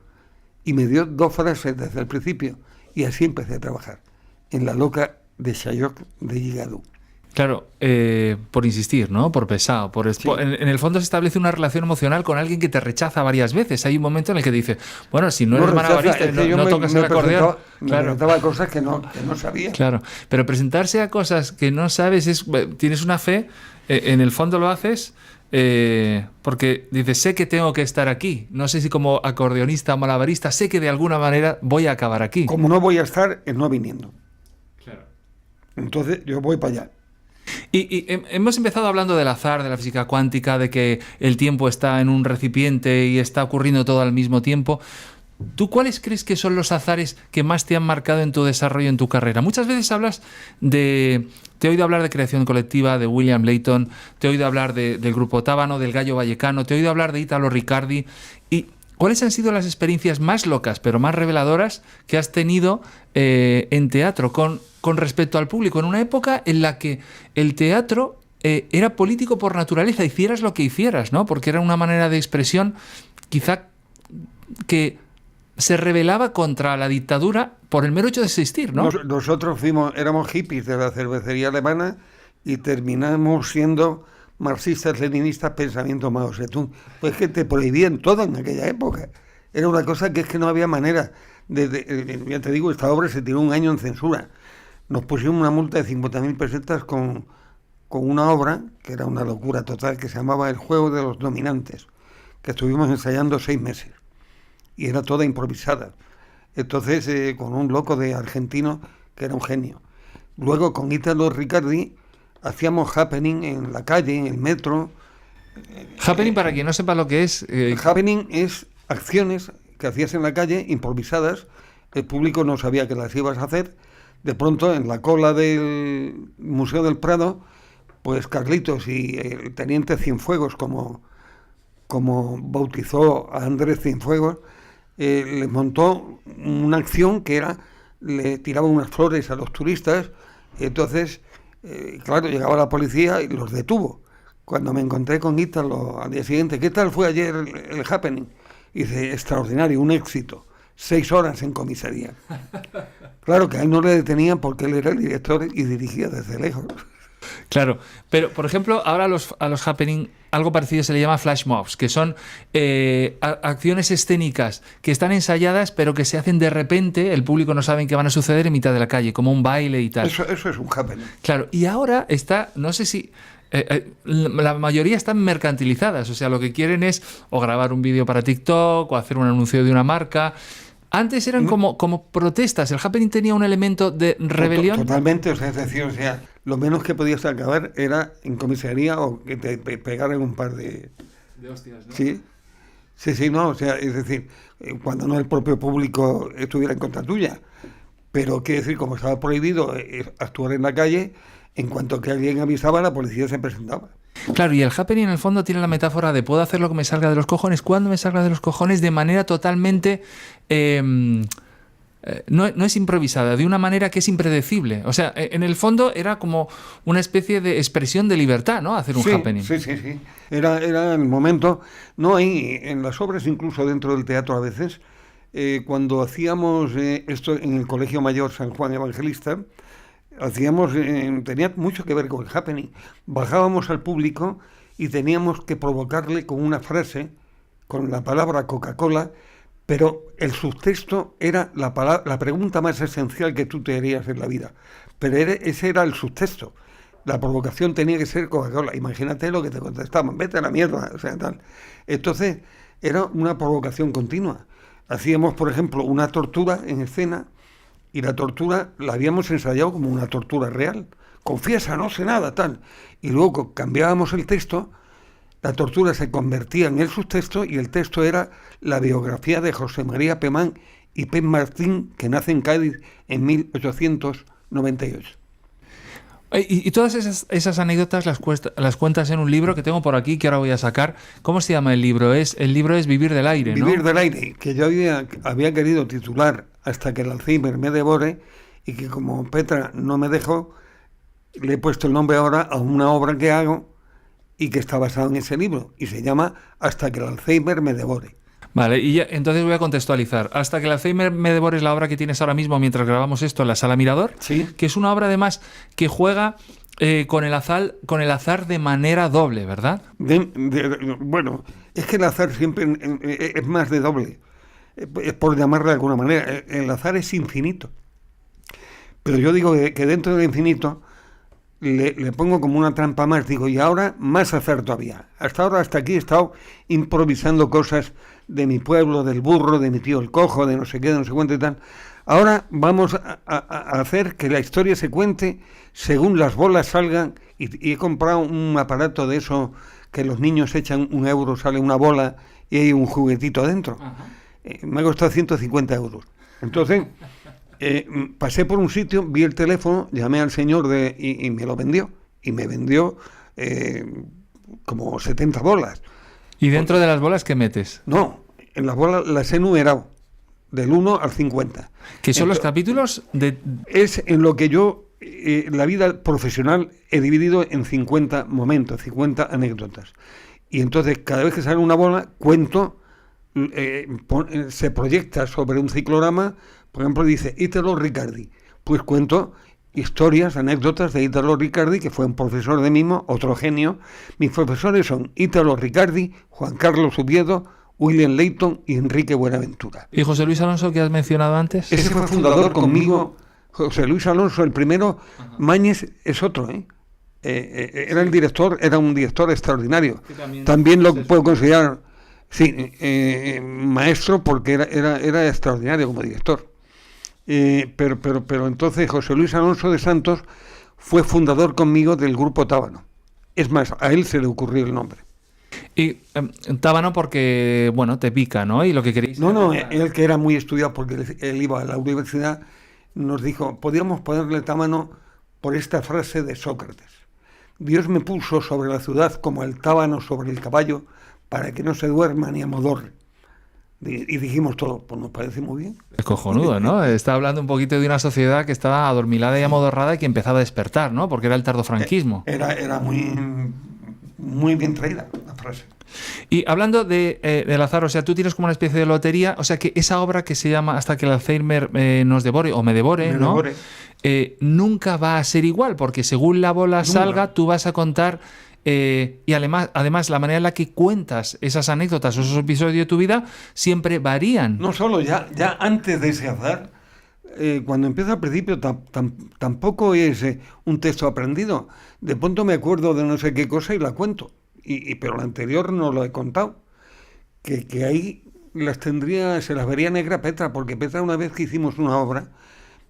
y me dio 2 frases desde el principio. Y así empecé a trabajar en La loca de Chaillot de Gigadou. Claro, por insistir, ¿no? Por pesado. Sí. En el fondo se establece una relación emocional con alguien que te rechaza varias veces. Hay un momento en el que dice, bueno, si no eres malabarista, no tocas el acordeón. Me presentaba cosas que no sabía. Claro, pero presentarse a cosas que no sabes, tienes una fe, en el fondo lo haces porque dices, sé que tengo que estar aquí. No sé si como acordeonista o malabarista, sé que de alguna manera voy a acabar aquí. Como no voy a estar, es no viniendo. Claro. Entonces yo voy para allá. Y hemos empezado hablando del azar, de la física cuántica, de que el tiempo está en un recipiente y está ocurriendo todo al mismo tiempo. ¿Tú cuáles crees que son los azares que más te han marcado en tu desarrollo, en tu carrera? Muchas veces hablas de... Te he oído hablar de creación colectiva, de William Layton, te he oído hablar del Grupo Tábano, del Gallo Vallecano, te he oído hablar de Italo Riccardi. ¿Y cuáles han sido las experiencias más locas, pero más reveladoras que has tenido en teatro con respecto al público, en una época en la que el teatro era político por naturaleza, hicieras lo que hicieras, ¿no? Porque era una manera de expresión quizá que se rebelaba contra la dictadura por el mero hecho de existir, ¿no? Nosotros éramos hippies de la cervecería alemana y terminamos siendo marxistas, leninistas, pensamiento Mao Zedong. Pues que te prohibían todo en aquella época. Era una cosa que es que no había manera. Ya te digo, esta obra se tiró 1 año en censura. Nos pusieron una multa de 50.000 pesetas con una obra, que era una locura total, que se llamaba El juego de los dominantes, que estuvimos ensayando 6 meses. Y era toda improvisada. Entonces, con un loco de argentino, que era un genio. Luego, con Italo Riccardi, hacíamos happening en la calle, en el metro. Happening, para quien no sepa lo que es... Happening es acciones que hacías en la calle, improvisadas. El público no sabía que las ibas a hacer. De pronto, en la cola del Museo del Prado, pues Carlitos y el teniente Cienfuegos, como bautizó a Andrés Cienfuegos, les montó una acción que era le tiraba unas flores a los turistas, y entonces, claro, llegaba la policía y los detuvo. Cuando me encontré con Ítalo al día siguiente, ¿qué tal fue ayer el happening? Y dice, extraordinario, un éxito. 6 horas en comisaría. Claro que a él no le detenían porque él era el director y dirigía desde lejos. Claro, pero por ejemplo, ahora a los happening algo parecido se le llama flash mobs, que son acciones escénicas que están ensayadas pero que se hacen de repente, el público no sabe qué van a suceder en mitad de la calle, como un baile y tal. Eso es un happening. Claro, y ahora está, no sé si... la mayoría están mercantilizadas, o sea, lo que quieren es o grabar un vídeo para TikTok o hacer un anuncio de una marca. Antes eran como protestas, el happening tenía un elemento de rebelión. Totalmente, o sea, es decir, lo menos que podías acabar era en comisaría o que te pegaran un par de hostias, ¿no? Sí, no, o sea, es decir, cuando no el propio público estuviera en contra tuya, pero quiere decir, como estaba prohibido actuar en la calle, en cuanto que alguien avisaba, la policía se presentaba. Claro, y el happening en el fondo tiene la metáfora de puedo hacer lo que me salga de los cojones, cuando me salga de los cojones, de manera totalmente... no es improvisada, de una manera que es impredecible. O sea, en el fondo era como una especie de expresión de libertad, ¿no? Hacer un happening. Sí. Era el momento... No, hay en las obras, incluso dentro del teatro a veces, cuando hacíamos esto en el Colegio Mayor San Juan Evangelista, tenía mucho que ver con el happening. Bajábamos al público y teníamos que provocarle con una frase, con la palabra Coca-Cola, pero el subtexto era la pregunta más esencial que tú te harías en la vida. Pero ese era el subtexto. La provocación tenía que ser Coca-Cola. Imagínate lo que te contestaban, vete a la mierda, o sea, tal. Entonces, era una provocación continua. Hacíamos, por ejemplo, una tortura en escena, y la tortura la habíamos ensayado como una tortura real. Confiesa, no sé nada, tal. Y luego cambiábamos el texto, la tortura se convertía en el subtexto y el texto era la biografía de José María Pemán y Pem Martín, que nace en Cádiz en 1898. Y todas esas anécdotas las cuentas en un libro que tengo por aquí, que ahora voy a sacar. ¿Cómo se llama el libro? El libro es Vivir del aire, ¿no? Vivir del aire, que yo había querido titular Hasta que el Alzheimer me devore, y que como Petra no me dejó, le he puesto el nombre ahora a una obra que hago y que está basada en ese libro, y se llama Hasta que el Alzheimer me devore. Vale, y ya, entonces voy a contextualizar. Hasta que el Alzheimer me devore es la obra que tienes ahora mismo mientras grabamos esto en la Sala Mirador, Sí. Que es una obra además que juega con el azar de manera doble, ¿verdad? Bueno, es que el azar siempre es más de doble, es por llamarlo de alguna manera. El azar es infinito, pero yo digo que dentro del infinito le pongo como una trampa más, digo, y ahora más azar todavía. Hasta aquí he estado improvisando cosas de mi pueblo, del burro, de mi tío el cojo, de no sé qué, de no sé cuánto y tal. Ahora vamos a hacer que la historia se cuente según las bolas salgan, y he comprado un aparato de eso que los niños echan €1, sale una bola y hay un juguetito dentro. Me ha costado 150 euros. Entonces, pasé por un sitio, vi el teléfono, llamé al señor y me lo vendió. Y me vendió como 70 bolas. ¿Y dentro de las bolas qué metes? No, en las bolas las he numerado, del 1 al 50. ¿Qué son los capítulos de...? Es en lo que yo, la vida profesional, he dividido en 50 momentos, 50 anécdotas. Y entonces, cada vez que sale una bola, cuento, se proyecta sobre un ciclorama, por ejemplo, dice Italo Riccardi. Pues cuento historias, anécdotas de Italo Riccardi, que fue un profesor de mimo, otro genio. Mis profesores son Italo Riccardi, Juan Carlos Oviedo, William Layton y Enrique Buenaventura. ¿Y José Luis Alonso, que has mencionado antes? Ese fue fundador conmigo. José Luis Alonso, el primero. Ajá. Mañez es otro, era el director, era un director extraordinario. También lo puedo considerar, sí, maestro, porque era extraordinario como director. Pero entonces José Luis Alonso de Santos fue fundador conmigo del grupo Tábano. Es más, a él se le ocurrió el nombre. Y Tábano porque, bueno, te pica, ¿no? Y lo que queréis... No, él que era muy estudiado porque él iba a la universidad, nos dijo, podríamos ponerle Tábano por esta frase de Sócrates. Dios me puso sobre la ciudad como el tábano sobre el caballo para que no se duerma ni amodorre. Y dijimos todos, pues nos parece muy bien. Es cojonudo, ¿no? Está hablando un poquito de una sociedad que estaba adormilada y amodorrada y que empezaba a despertar, ¿no? Porque era el tardofranquismo. Era muy bien traída la frase. Y hablando del azar, o sea, tú tienes como una especie de lotería, o sea, que esa obra que se llama Hasta que el Alzheimer nos devore o me devore, ¿no? Nunca va a ser igual, porque según la bola salga, tú vas a contar... y además la manera en la que cuentas esas anécdotas o esos episodios de tu vida siempre varían. No solo, ya antes de ese azar, cuando empiezo al principio tampoco es un texto aprendido. De pronto me acuerdo de no sé qué cosa y la cuento. Pero la anterior no lo he contado. Que ahí se las vería negra Petra, porque Petra, una vez que hicimos una obra,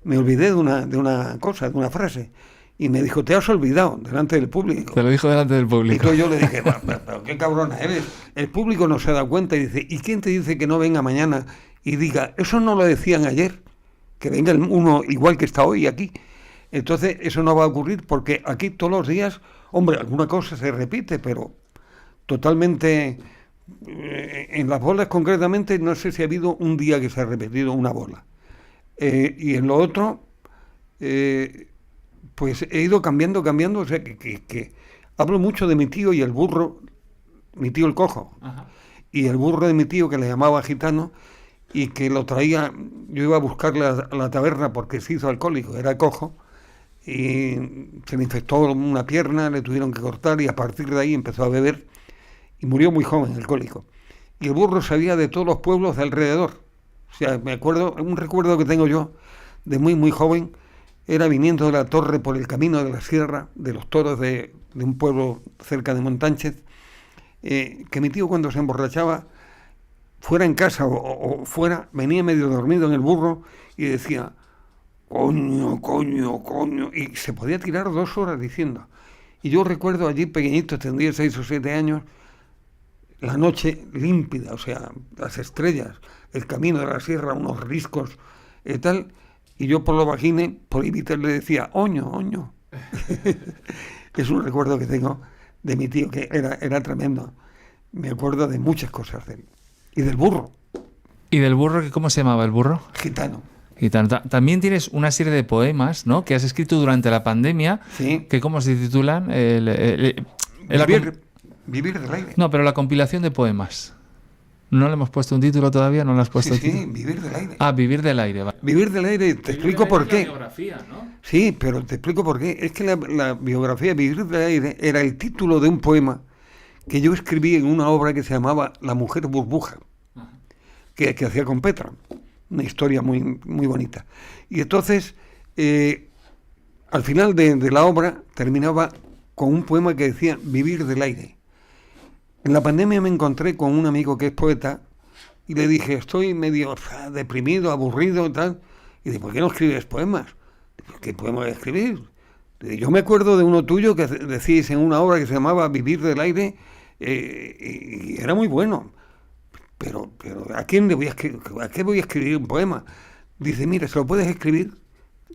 me olvidé de una cosa, de una frase. Y me dijo, te has olvidado delante del público. Te lo dijo delante del público. Y entonces yo le dije, pero qué cabrona eres. El público no se da cuenta y dice, ¿y quién te dice que no venga mañana y diga, eso no lo decían ayer? Que venga uno igual que está hoy aquí. Entonces eso no va a ocurrir porque aquí todos los días, hombre, alguna cosa se repite, pero totalmente... en las bolas concretamente no sé si ha habido un día que se ha repetido una bola. Y en lo otro... pues he ido cambiando, o sea que hablo mucho de mi tío y el burro, mi tío el cojo, Ajá. Y el burro de mi tío que le llamaba gitano y que lo traía, yo iba a buscarle a la taberna porque se hizo alcohólico, era cojo y se le infectó una pierna, le tuvieron que cortar y a partir de ahí empezó a beber y murió muy joven, alcohólico. Y el burro sabía de todos los pueblos de alrededor, o sea, me acuerdo, un recuerdo que tengo yo de muy joven, era viniendo de la Torre por el camino de la Sierra, de los toros de un pueblo cerca de Montánchez, que mi tío cuando se emborrachaba, fuera en casa o fuera, venía medio dormido en el burro y decía, coño, y se podía tirar 2 horas diciendo. Y yo recuerdo allí pequeñito, tendría 6 o 7 años, la noche límpida, o sea, las estrellas, el camino de la Sierra, unos riscos y tal. Y yo por lo bajine, por imitar, le decía, oño. Es un recuerdo que tengo de mi tío, que era tremendo. Me acuerdo de muchas cosas de él. Y del burro. ¿Y del burro? ¿Cómo se llamaba el burro? Gitano. También tienes una serie de poemas, ¿no?, que has escrito durante la pandemia, Sí. que ¿cómo se titulan? Vivir del aire. No, pero la compilación de poemas. ¿No le hemos puesto un título todavía? ¿No le has puesto Sí, título? vivir del aire. Ah, Vivir del aire. Vale. Vivir del aire, te explico por qué. Biografía, ¿no? Sí, pero te explico por qué. Es que la biografía Vivir del aire era el título de un poema que yo escribí en una obra que se llamaba La mujer burbuja, que hacía con Petra. Una historia muy bonita. Y entonces, al final de la obra, terminaba con un poema que decía Vivir del aire. En la pandemia me encontré con un amigo que es poeta y le dije, estoy medio deprimido, aburrido y tal. Y dice, ¿por qué no escribes poemas? Digo, ¿qué poema voy a escribir? Yo me acuerdo de uno tuyo que decís en una obra que se llamaba Vivir del aire y era muy bueno. Pero ¿a quién le voy a qué voy a escribir un poema? Dice, mira, se lo puedes escribir,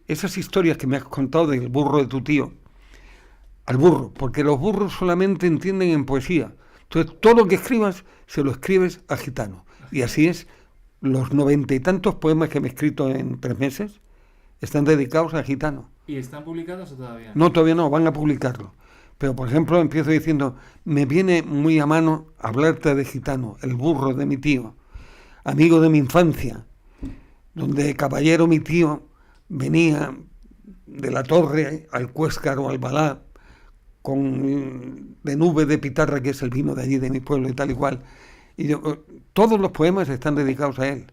esas historias que me has contado del burro de tu tío, al burro, porque los burros solamente entienden en poesía. Entonces, todo lo que escribas, se lo escribes a Gitano. Y así es, los 90 y tantos poemas que me he escrito en 3 meses están dedicados a Gitano. ¿Y están publicados o todavía? No, todavía no, van a publicarlo. Pero, por ejemplo, empiezo diciendo, me viene muy a mano hablarte de Gitano, el burro de mi tío, amigo de mi infancia, donde caballero mi tío venía de la Torre al Cuéscar o al Balá, de nube de pitarra, que es el vino de allí, de mi pueblo y tal y cual. Y todos los poemas están dedicados a él.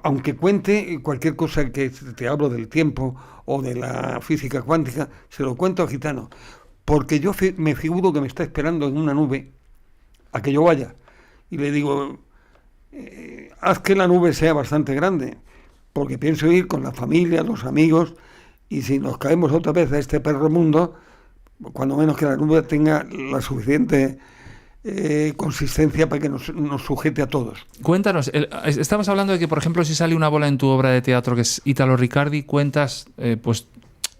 Aunque cuente cualquier cosa que te hablo del tiempo o de la física cuántica, se lo cuento a Gitano. Porque yo me figuro que me está esperando en una nube a que yo vaya. Y le digo, haz que la nube sea bastante grande, porque pienso ir con la familia, los amigos, y si nos caemos otra vez a este perro mundo, cuando menos que la nube tenga la suficiente consistencia para que nos sujete a todos. Cuéntanos, estamos hablando de que, por ejemplo, si sale una bola en tu obra de teatro que es Italo Riccardi, cuentas pues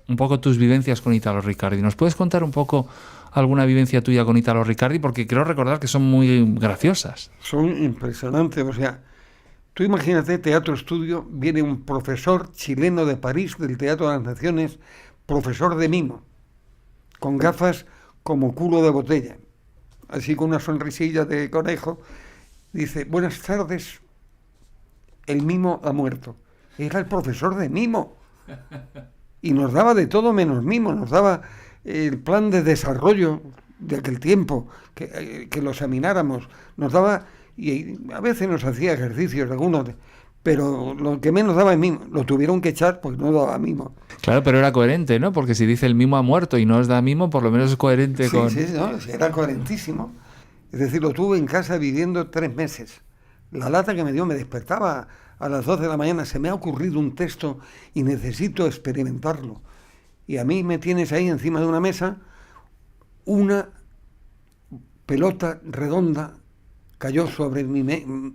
un poco tus vivencias con Italo Riccardi. ¿Nos puedes contar un poco alguna vivencia tuya con Italo Riccardi? Porque creo recordar que son muy graciosas. Son impresionantes, o sea, tú imagínate, Teatro Estudio, viene un profesor chileno de París, del Teatro de las Naciones, profesor de mimo, con gafas como culo de botella, así con una sonrisilla de conejo, dice, buenas tardes, el mimo ha muerto. Era el profesor de mimo. Y nos daba de todo menos mimo, nos daba el plan de desarrollo de aquel tiempo, que lo examináramos, nos daba, y a veces nos hacía ejercicios algunos, pero lo que menos daba es mimo, lo tuvieron que echar porque no daba mimo. Claro, pero era coherente, ¿no? Porque si dice el mimo ha muerto y no os da mimo, por lo menos es coherente Sí, con... sí, no, era coherentísimo. Es decir, lo tuve en casa viviendo 3 meses. La lata que me dio, me despertaba a las 2 de la mañana, se me ha ocurrido un texto y necesito experimentarlo. Y a mí me tienes ahí encima de una mesa, una pelota redonda cayó sobre mi...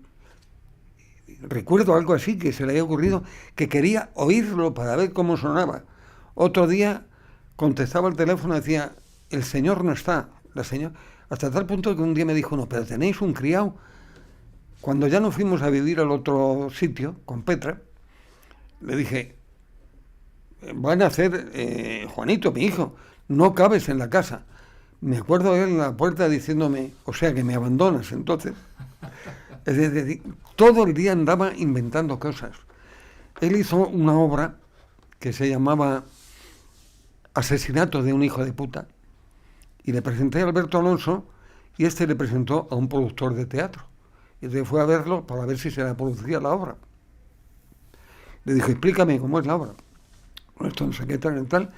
Recuerdo algo así que se le había ocurrido, que quería oírlo para ver cómo sonaba. Otro día contestaba el teléfono y decía, el señor no está, la señora... Hasta tal punto que un día me dijo, no, pero tenéis un criado. Cuando ya nos fuimos a vivir al otro sitio, con Petra, le dije, van a hacer, Juanito, mi hijo, no cabes en la casa. Me acuerdo de él en la puerta diciéndome, o sea que me abandonas entonces. Es decir, todo el día andaba inventando cosas. Él hizo una obra que se llamaba Asesinato de un hijo de puta, y le presenté a Alberto Alonso, y este le presentó a un productor de teatro. Y entonces fue a verlo para ver si se le producía la obra. Le dijo, explícame cómo es la obra. Esto no sé qué tal y tal.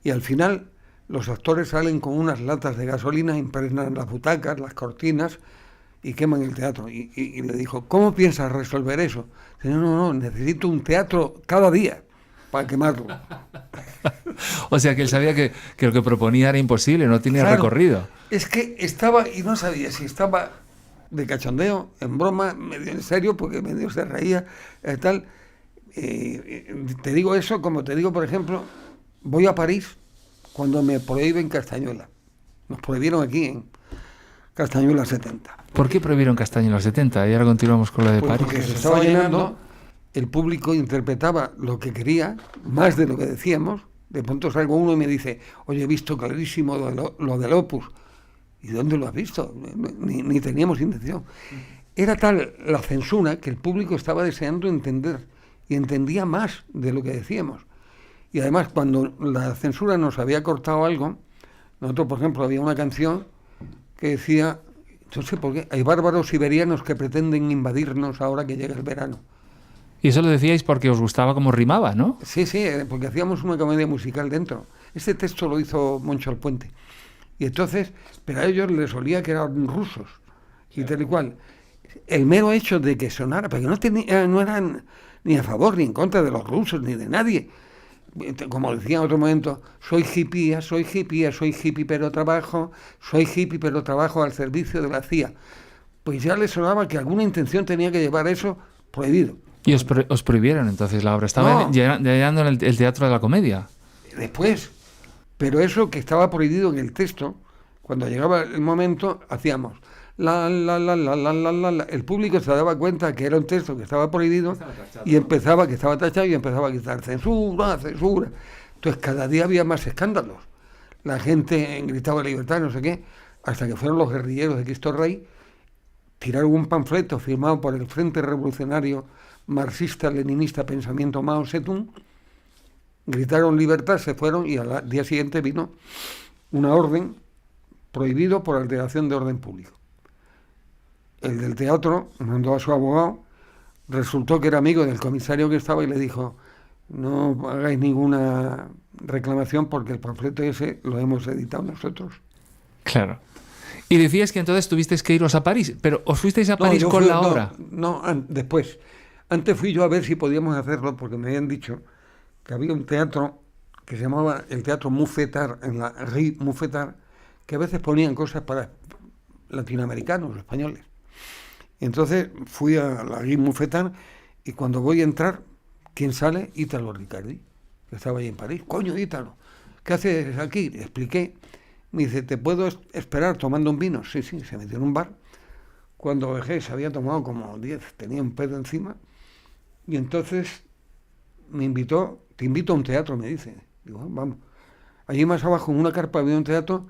Y al final los actores salen con unas latas de gasolina, impregnan las butacas, las cortinas y queman el teatro. Y le dijo, ¿cómo piensas resolver eso? Dice, no, necesito un teatro cada día para quemarlo. O sea que él sabía que lo que proponía era imposible, no tenía Claro, recorrido. Es que estaba, y no sabía si estaba de cachondeo, en broma, medio en serio, porque medio se reía, tal. Te digo eso como te digo, por ejemplo, voy a París cuando me prohíben Castañuela. Nos prohibieron aquí en Castañuela 70. ¿Por qué prohibieron Castaño en los 70? Y ahora continuamos con lo de Pues París. porque se estaba llenando, el público interpretaba lo que quería, más de lo que decíamos. De pronto salgo uno y me dice, oye, he visto clarísimo lo del Opus. ¿Y dónde lo has visto? Ni teníamos intención. Era tal la censura que el público estaba deseando entender, y entendía más de lo que decíamos. Y además, cuando la censura nos había cortado algo, nosotros, por ejemplo, había una canción que decía, no sé por qué, hay bárbaros siberianos que pretenden invadirnos ahora que llega el verano. Y eso lo decíais porque os gustaba cómo rimaba, ¿no? Sí, porque hacíamos una comedia musical dentro. Este texto lo hizo Moncho Alpuente. Y entonces, pero a ellos les olía que eran rusos, y tal y cual. El mero hecho de que sonara, porque no eran ni a favor ni en contra de los rusos, ni de nadie. Como decía en otro momento, soy hippie, pero trabajo al servicio de la CIA. Pues ya les sonaba que alguna intención tenía que llevar eso prohibido. Y os prohibieron entonces la obra. Estaba llenando el Teatro de la Comedia. Después. Pero eso que estaba prohibido en el texto, cuando llegaba el momento, hacíamos la. El público se daba cuenta que era un texto que estaba prohibido y empezaba, que estaba tachado, y empezaba a gritar censura. Entonces cada día había más escándalos. La gente gritaba libertad, no sé qué, hasta que fueron los guerrilleros de Cristo Rey, tiraron un panfleto firmado por el Frente Revolucionario Marxista-Leninista Pensamiento Mao Zedong, gritaron libertad, se fueron, y al día siguiente vino una orden prohibido por alteración de orden público. El del teatro mandó a su abogado, resultó que era amigo del comisario que estaba y le dijo, no hagáis ninguna reclamación porque el panfleto ese lo hemos editado nosotros. Claro. Y decías que entonces tuvisteis que iros a París, pero ¿os fuisteis a París con la obra? No, después. Antes fui yo a ver si podíamos hacerlo, porque me habían dicho que había un teatro que se llamaba el Teatro Mouffetard, en la Rue Mouffetard, que a veces ponían cosas para latinoamericanos, españoles. Entonces fui a la Rue Mouffetard, y cuando voy a entrar, ¿quién sale? Italo Riccardi, que estaba ahí en París. Coño, Italo, ¿qué haces aquí? Le expliqué, Me dice, ¿te puedo esperar tomando un vino? Sí, se metió en un bar. Cuando dejé, se había tomado como 10, tenía un pedo encima. Y entonces me invitó, te invito a un teatro, me dice. Digo, vamos. Allí más abajo, en una carpa, había un teatro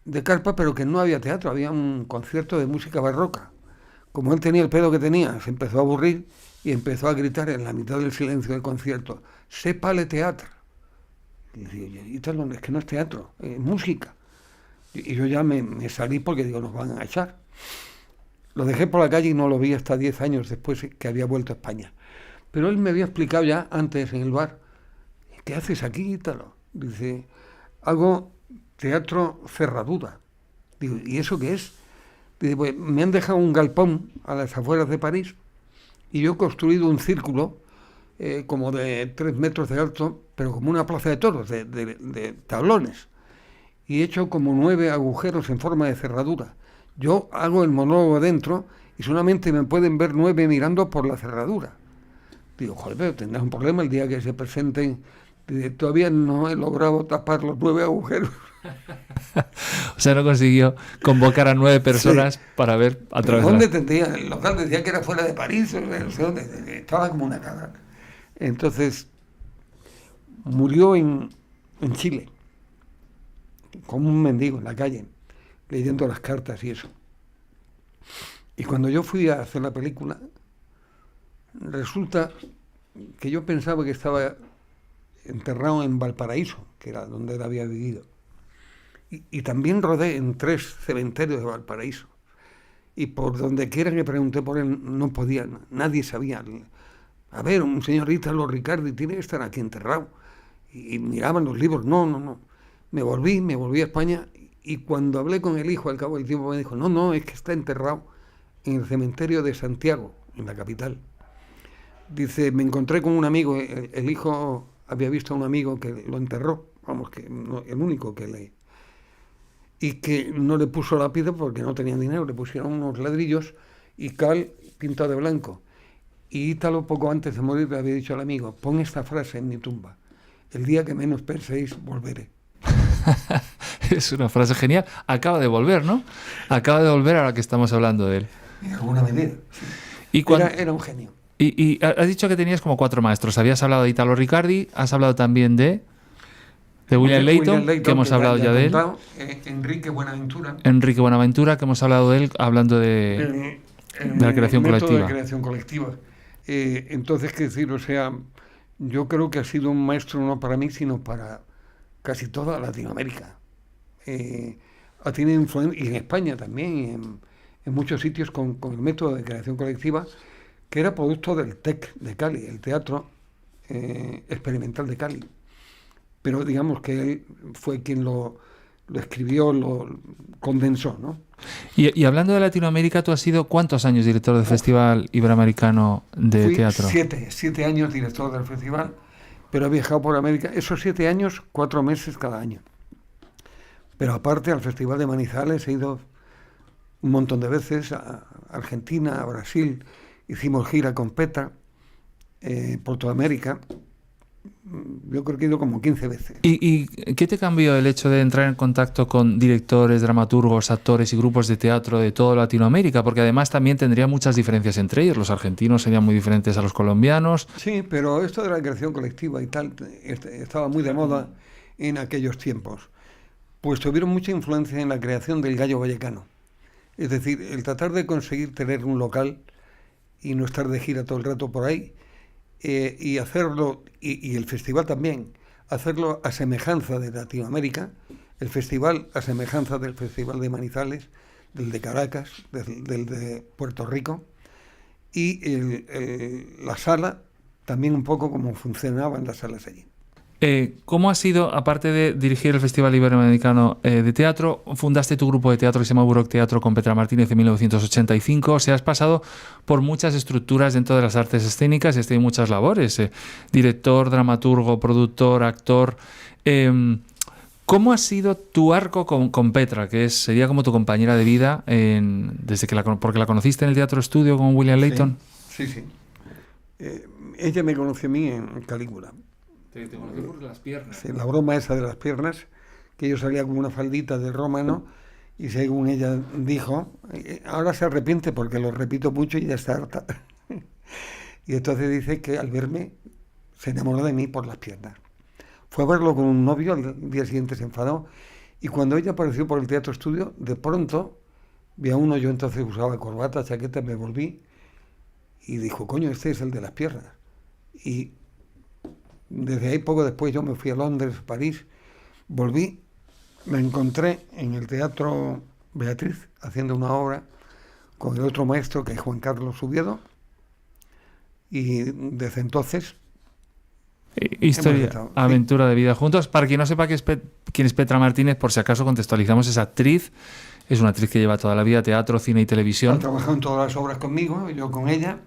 de carpa, pero que no había teatro, había un concierto de música barroca. Como él tenía el pedo que tenía, se empezó a aburrir y empezó a gritar en la mitad del silencio del concierto, «Sépale teatro». Y decía, y tal, es que no es teatro, es música. Y yo ya me salí porque digo, nos van a echar. Lo dejé por la calle y no lo vi hasta 10 años después que había vuelto a España. Pero él me había explicado ya antes en el bar, ¿qué haces aquí, Ítalo? Dice, hago teatro cerradura. Digo, ¿y eso qué es? Dice, pues me han dejado un galpón a las afueras de París y yo he construido un círculo como de 3 metros de alto, pero como una plaza de toros, de tablones. Y he hecho como 9 agujeros en forma de cerradura. Yo hago el monólogo dentro y solamente me pueden ver 9 mirando por la cerradura. Digo, joder, pero tendrás un problema el día que se presenten. Todavía no he logrado tapar los 9 agujeros. O sea, no consiguió convocar a 9 personas Sí. para ver a través ¿Dónde de tendría? El local decía que era fuera de París, no sé dónde, estaba como una cabra. Entonces, murió en Chile, como un mendigo en la calle, leyendo las cartas y eso. Y cuando yo fui a hacer la película, resulta que yo pensaba que estaba enterrado en Valparaíso, que era donde él había vivido. Y también rodé en 3 cementerios de Valparaíso. Y por donde quiera que pregunté por él, no podía, nadie sabía. A ver, un señor Ítalo Ricardi tiene que estar aquí enterrado. Y miraban los libros, no. Me volví a España y cuando hablé con el hijo al cabo del tiempo me dijo, no, es que está enterrado en el cementerio de Santiago, en la capital. Dice, me encontré con un amigo, el hijo había visto a un amigo que lo enterró, vamos, que no, el único que le... Y que no le puso lápida porque no tenían dinero, le pusieron unos ladrillos y cal pintado de blanco. Y Ítalo, poco antes de morir, le había dicho al amigo, pon esta frase en mi tumba, el día que menos penséis, volveré. Es una frase genial. Acaba de volver, ¿no? Acaba de volver ahora que estamos hablando de él. En alguna medida. Sí. Y Era un genio. Y has dicho que tenías como 4 maestros. Habías hablado de Ítalo Ricardi, has hablado también de William Layton, que hemos hablado ya de él. Enrique Buenaventura. Enrique Buenaventura, que hemos hablado de él, hablando de la creación colectiva. De creación colectiva. Entonces, qué decir, o sea, yo creo que ha sido un maestro no para mí, sino para casi toda Latinoamérica. Ha tenido influencia, y en España también, en muchos sitios con el método de creación colectiva, que era producto del TEC de Cali, el Teatro Experimental de Cali. Pero digamos que él fue quien lo escribió, lo condensó, ¿no? Y hablando de Latinoamérica, ¿tú has sido cuántos años director del Festival Iberoamericano de Fui Teatro? 7 años director del festival, pero he viajado por América. Esos 7 años, 4 meses cada año. Pero aparte, al Festival de Manizales he ido un montón de veces, a Argentina, a Brasil. Hicimos gira con Petra por toda América. Yo creo que he ido como 15 veces. ¿Y qué te cambió el hecho de entrar en contacto con directores, dramaturgos, actores y grupos de teatro de toda Latinoamérica? Porque además también tendría muchas diferencias entre ellos. Los argentinos serían muy diferentes a los colombianos. Sí, pero esto de la creación colectiva y tal estaba muy de moda en aquellos tiempos. Pues tuvieron mucha influencia en la creación del Gallo Vallecano. Es decir, el tratar de conseguir tener un local y no estar de gira todo el rato por ahí, y hacerlo, y el festival también, hacerlo a semejanza de Latinoamérica, el festival a semejanza del Festival de Manizales, del de Caracas, del de Puerto Rico, y la sala, también un poco como funcionaban las salas allí. ¿Cómo ha sido, aparte de dirigir el Festival Iberoamericano de Teatro, fundaste tu grupo de teatro que se llama Buroc Teatro con Petra Martínez en 1985? O sea, has pasado por muchas estructuras dentro de las artes escénicas y has tenido muchas labores. Director, dramaturgo, productor, actor. ¿Cómo ha sido tu arco con Petra, que sería como tu compañera de vida desde que porque la conociste en el Teatro Estudio con William Layton? Sí. Ella me conoció a mí en Calígula. Te conocí por las piernas. Sí, la broma esa de las piernas, que yo salía con una faldita de romano y según ella dijo, ahora se arrepiente porque lo repito mucho y ya está harta. Y entonces dice que al verme se enamoró de mí por las piernas. Fue a verlo con un novio, al día siguiente se enfadó, y cuando ella apareció por el Teatro Estudio, de pronto vi a uno, yo entonces usaba corbata, chaqueta, me volví y dijo, coño, este es el de las piernas. Y desde ahí, poco después, yo me fui a Londres, París, volví, me encontré en el Teatro Beatriz haciendo una obra con el otro maestro, que es Juan Carlos Ubiedo, y desde entonces... Historia, aventura de vida juntos. Para quien no sepa quién es Petra Martínez, por si acaso contextualizamos, es actriz, es una actriz que lleva toda la vida teatro, cine y televisión. Ha trabajado en todas las obras conmigo, yo con ella,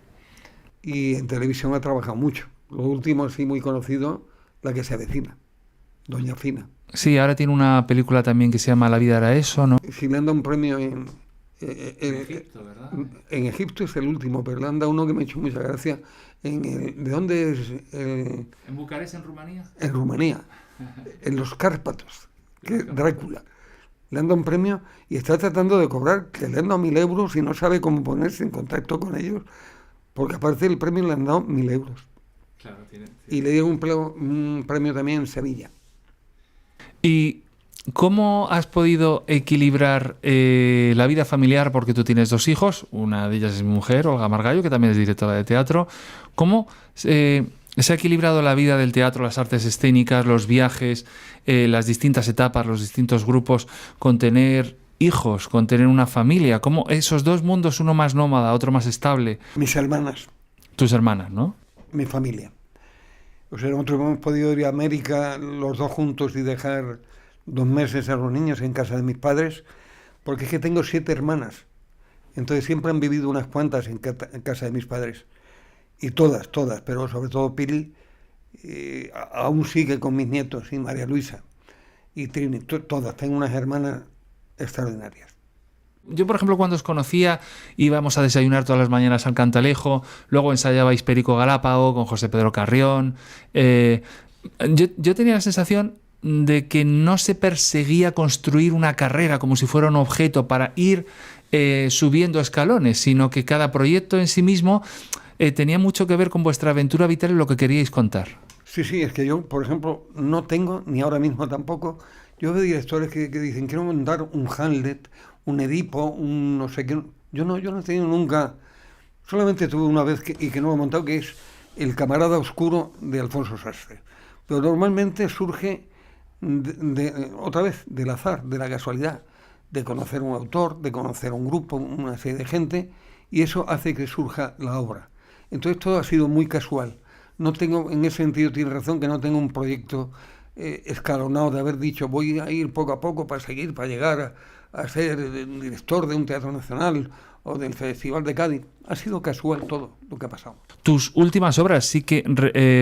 y en televisión ha trabajado mucho. Lo último, sí, muy conocido, La que se avecina, Doña Fina. Sí, ahora tiene una película también que se llama La vida era eso, ¿no? Si le han dado un premio en Egipto, ¿verdad? En Egipto es el último, pero le han dado uno que me ha hecho mucha gracia. ¿De dónde es? ¿En Bucarest, en Rumanía? En Rumanía, en los Cárpatos, que Drácula. Le han dado un premio y está tratando de cobrar, que le han dado 1.000 euros y no sabe cómo ponerse en contacto con ellos, porque aparte del premio le han dado 1.000 euros. Claro, tiene. Y le dieron un premio también en Sevilla. ¿Y cómo has podido equilibrar la vida familiar? Porque tú tienes 2 hijos, una de ellas es mi mujer, Olga Margallo, que también es directora de teatro. ¿Cómo se ha equilibrado la vida del teatro, las artes escénicas, los viajes, las distintas etapas, los distintos grupos, con tener hijos, con tener una familia? ¿Cómo esos 2 mundos, uno más nómada, otro más estable? Mis hermanas. Tus hermanas, ¿no? Mi familia. O sea, nosotros hemos podido ir a América los 2 juntos y dejar 2 meses a los niños en casa de mis padres, porque es que tengo 7 hermanas. Entonces siempre han vivido unas cuantas en casa de mis padres. Y todas, pero sobre todo Pili, aún sigue con mis nietos, y María Luisa, y Trini, todas. Tengo unas hermanas extraordinarias. Yo, por ejemplo, cuando os conocía, íbamos a desayunar todas las mañanas al Cantalejo, luego ensayabais Perico Galápago con José Pedro Carrión. Yo tenía la sensación de que no se perseguía construir una carrera como si fuera un objeto para ir subiendo escalones, sino que cada proyecto en sí mismo tenía mucho que ver con vuestra aventura vital y lo que queríais contar. Sí, es que yo, por ejemplo, no tengo, ni ahora mismo tampoco, yo veo directores que dicen, quiero montar un Hamlet, un Edipo, un no sé qué. Yo no he tenido nunca, solamente tuve una vez y que no lo he montado, que es El camarada oscuro de Alfonso Sastre. Pero normalmente surge otra vez del azar, de la casualidad, de conocer un autor, de conocer un grupo, una serie de gente, y eso hace que surja la obra. Entonces todo ha sido muy casual. No tengo, en ese sentido tiene razón, que no tengo un proyecto escalonado de haber dicho voy a ir poco a poco para llegar a ser director de un teatro nacional o del Festival de Cádiz. Ha sido casual todo lo que ha pasado. Tus últimas obras sí que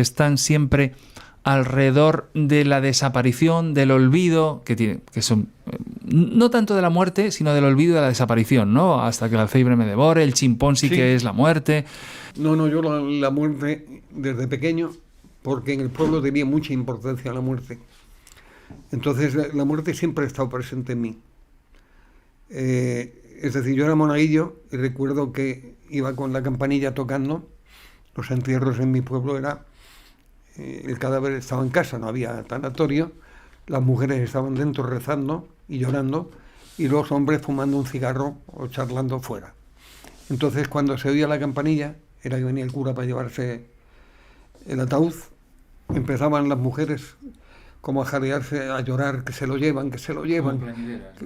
están siempre alrededor de la desaparición, del olvido, que son no tanto de la muerte, sino del olvido y de la desaparición, ¿no? Hasta que el alfebre me devore, el chimpón sí que es la muerte. No, yo la muerte desde pequeño, porque en el pueblo tenía mucha importancia la muerte. Entonces la muerte siempre ha estado presente en mí. Es decir, yo era monaguillo y recuerdo que iba con la campanilla tocando. Los entierros en mi pueblo era... el cadáver estaba en casa, no había tanatorio, las mujeres estaban dentro rezando y llorando y los hombres fumando un cigarro o charlando fuera. Entonces cuando se oía la campanilla, era que venía el cura para llevarse el ataúd, empezaban las mujeres como a jadearse, a llorar, que se lo llevan.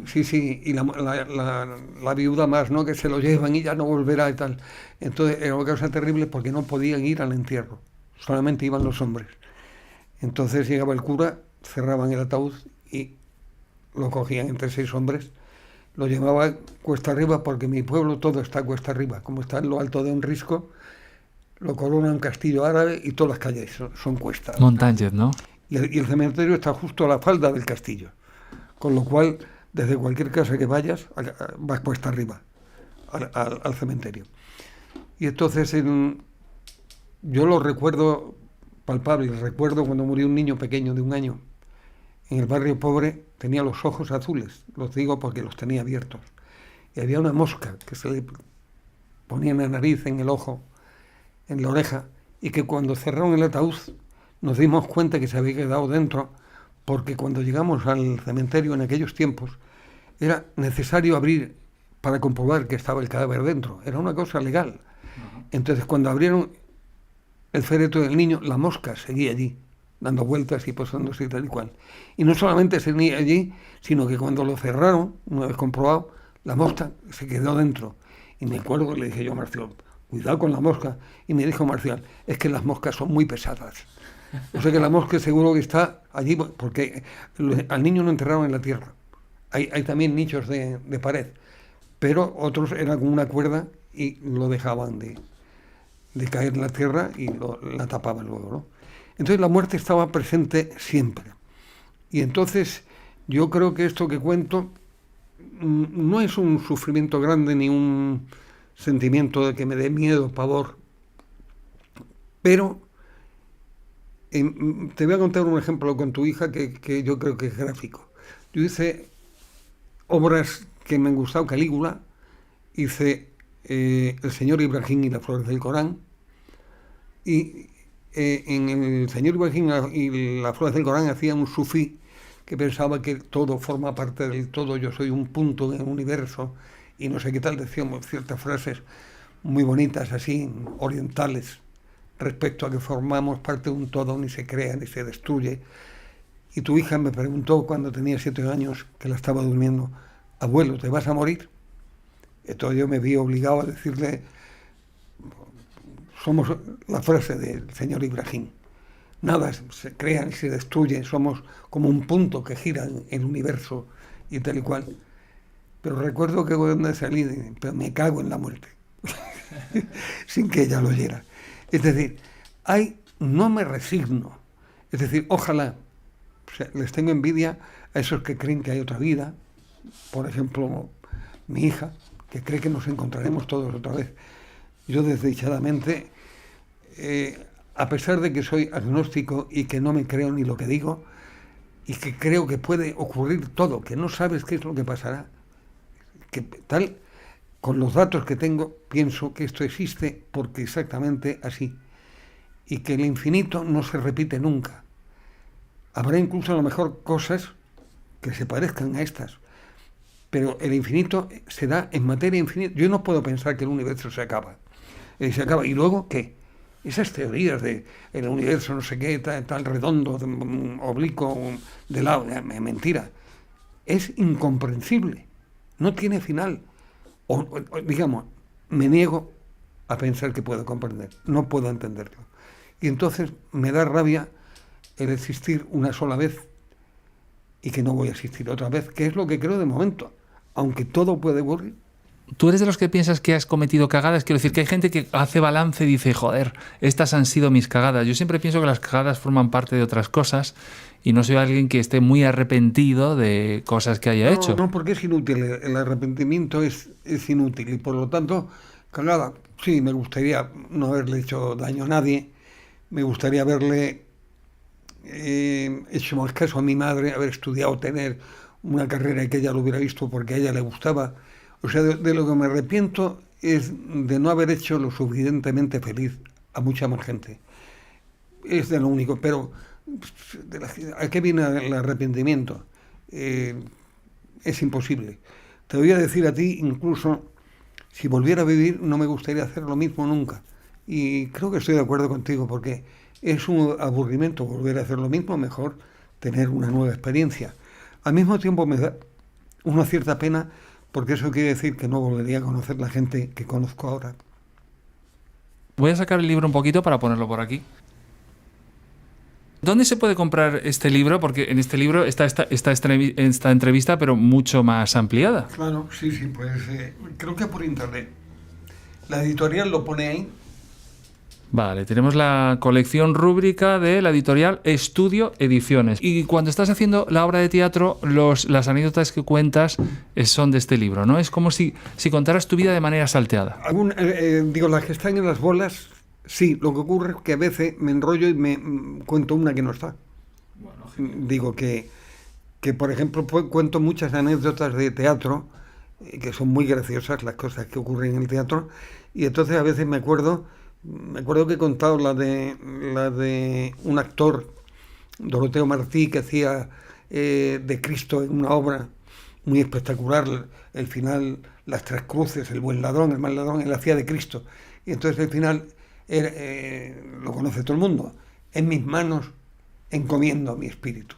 Sí, y la viuda más, ¿no? Que se lo llevan y ya no volverá y tal. Entonces era una cosa terrible porque no podían ir al entierro. Solamente iban los hombres. Entonces llegaba el cura, cerraban el ataúd y lo cogían entre 6 hombres, lo llevaba cuesta arriba, porque mi pueblo todo está cuesta arriba, como está en lo alto de un risco, lo corona un castillo árabe y todas las calles son cuestas. Montañas, ¿no? Y el cementerio está justo a la falda del castillo, con lo cual desde cualquier casa que vayas vas cuesta arriba al cementerio. Y entonces yo lo recuerdo palpable, recuerdo cuando murió un niño pequeño de 1 año en el barrio pobre, tenía los ojos azules, los digo porque los tenía abiertos. Y había una mosca que se le ponía en la nariz, en el ojo, en la oreja, y que cuando cerraron el ataúd nos dimos cuenta que se había quedado dentro, porque cuando llegamos al cementerio en aquellos tiempos era necesario abrir para comprobar que estaba el cadáver dentro. Era una cosa legal. Entonces, cuando abrieron el féretro del niño, la mosca seguía allí, dando vueltas y posándose y tal y cual. Y no solamente seguía allí, sino que cuando lo cerraron, una vez comprobado, la mosca se quedó dentro. Y me acuerdo que le dije yo a Marcial, cuidado con la mosca. Y me dijo Marcial, es que las moscas son muy pesadas. O sea que la mosca seguro que está allí, porque al niño lo enterraron en la tierra. Hay también nichos de pared, pero otros eran con una cuerda y lo dejaban de caer en la tierra y la tapaban luego, ¿no? Entonces la muerte estaba presente siempre. Y entonces yo creo que esto que cuento no es un sufrimiento grande ni un sentimiento de que me dé miedo, pavor, pero te voy a contar un ejemplo con tu hija que yo creo que es gráfico. Yo hice obras que me han gustado, Calígula, hice El Señor Ibrahim y las flores del Corán, y en El Señor Ibrahim y las flores del Corán hacía un sufí que pensaba que todo forma parte del todo, yo soy un punto en el universo, y no sé qué tal, decíamos ciertas frases muy bonitas así, orientales, respecto a que formamos parte de un todo, ni se crea ni se destruye. Y tu hija me preguntó cuando tenía 7 años, que la estaba durmiendo, abuelo, ¿te vas a morir? Entonces yo me vi obligado a decirle, somos la frase del señor Ibrahim, nada se crea ni se destruye, somos como un punto que gira en el universo y tal y cual. Pero recuerdo que cuando salí, pero me cago en la muerte, sin que ella lo oyera. Es decir, no me resigno. Es decir, ojalá, o sea, les tengo envidia a esos que creen que hay otra vida. Por ejemplo, mi hija, que cree que nos encontraremos todos otra vez. Yo desdichadamente, a pesar de que soy agnóstico y que no me creo ni lo que digo, y que creo que puede ocurrir todo, que no sabes qué es lo que pasará, que tal, con los datos que tengo, pienso que esto existe porque exactamente así, y que el infinito no se repite nunca. Habrá incluso a lo mejor cosas que se parezcan a estas, pero el infinito se da en materia infinita. Yo no puedo pensar que el universo se acaba. Se acaba. ¿Y luego qué? Esas teorías de el universo no sé qué, tal redondo, oblicuo, de lado, mentira. Es incomprensible. No tiene final. O, digamos, me niego a pensar que puedo comprender. No puedo entenderlo. Y entonces me da rabia el existir una sola vez y que no voy a existir otra vez, que es lo que creo de momento, aunque todo puede ocurrir. ¿Tú eres de los que piensas que has cometido cagadas? Quiero decir que hay gente que hace balance y dice, joder, estas han sido mis cagadas. Yo siempre pienso que las cagadas forman parte de otras cosas y no soy alguien que esté muy arrepentido de cosas que haya hecho. No, porque es inútil. El arrepentimiento es inútil y por lo tanto, cagada, sí, me gustaría no haberle hecho daño a nadie, me gustaría haberle hecho más caso a mi madre, haber estudiado, tener una carrera que ella lo hubiera visto porque a ella le gustaba. O sea, de lo que me arrepiento es de no haber hecho lo suficientemente feliz a mucha más gente. Es de lo único, pero ¿a qué viene el arrepentimiento? Es imposible. Te voy a decir a ti, incluso, si volviera a vivir, no me gustaría hacer lo mismo nunca. Y creo que estoy de acuerdo contigo, porque es un aburrimiento volver a hacer lo mismo, mejor tener una nueva experiencia. Al mismo tiempo me da una cierta pena, porque eso quiere decir que no volvería a conocer la gente que conozco ahora. Voy a sacar el libro un poquito para ponerlo por aquí. ¿Dónde se puede comprar este libro? Porque en este libro está esta entrevista, pero mucho más ampliada. Claro, sí, pues creo que por internet. La editorial lo pone ahí. Vale, tenemos la colección rúbrica de la editorial Estudio Ediciones. Y cuando estás haciendo la obra de teatro, las anécdotas que cuentas son de este libro, ¿no? Es como si contaras tu vida de manera salteada. Las que están en las bolas, sí. Lo que ocurre es que a veces me enrollo y me cuento una que no está. Bueno, digo que que por ejemplo, cuento muchas anécdotas de teatro, que son muy graciosas las cosas que ocurren en el teatro, y entonces a veces me acuerdo que he contado la de un actor, Doroteo Martí, que hacía de Cristo en una obra muy espectacular, el final, las tres cruces, el buen ladrón, el mal ladrón, él hacía de Cristo. Y entonces el final lo conoce todo el mundo: en mis manos encomiendo mi espíritu.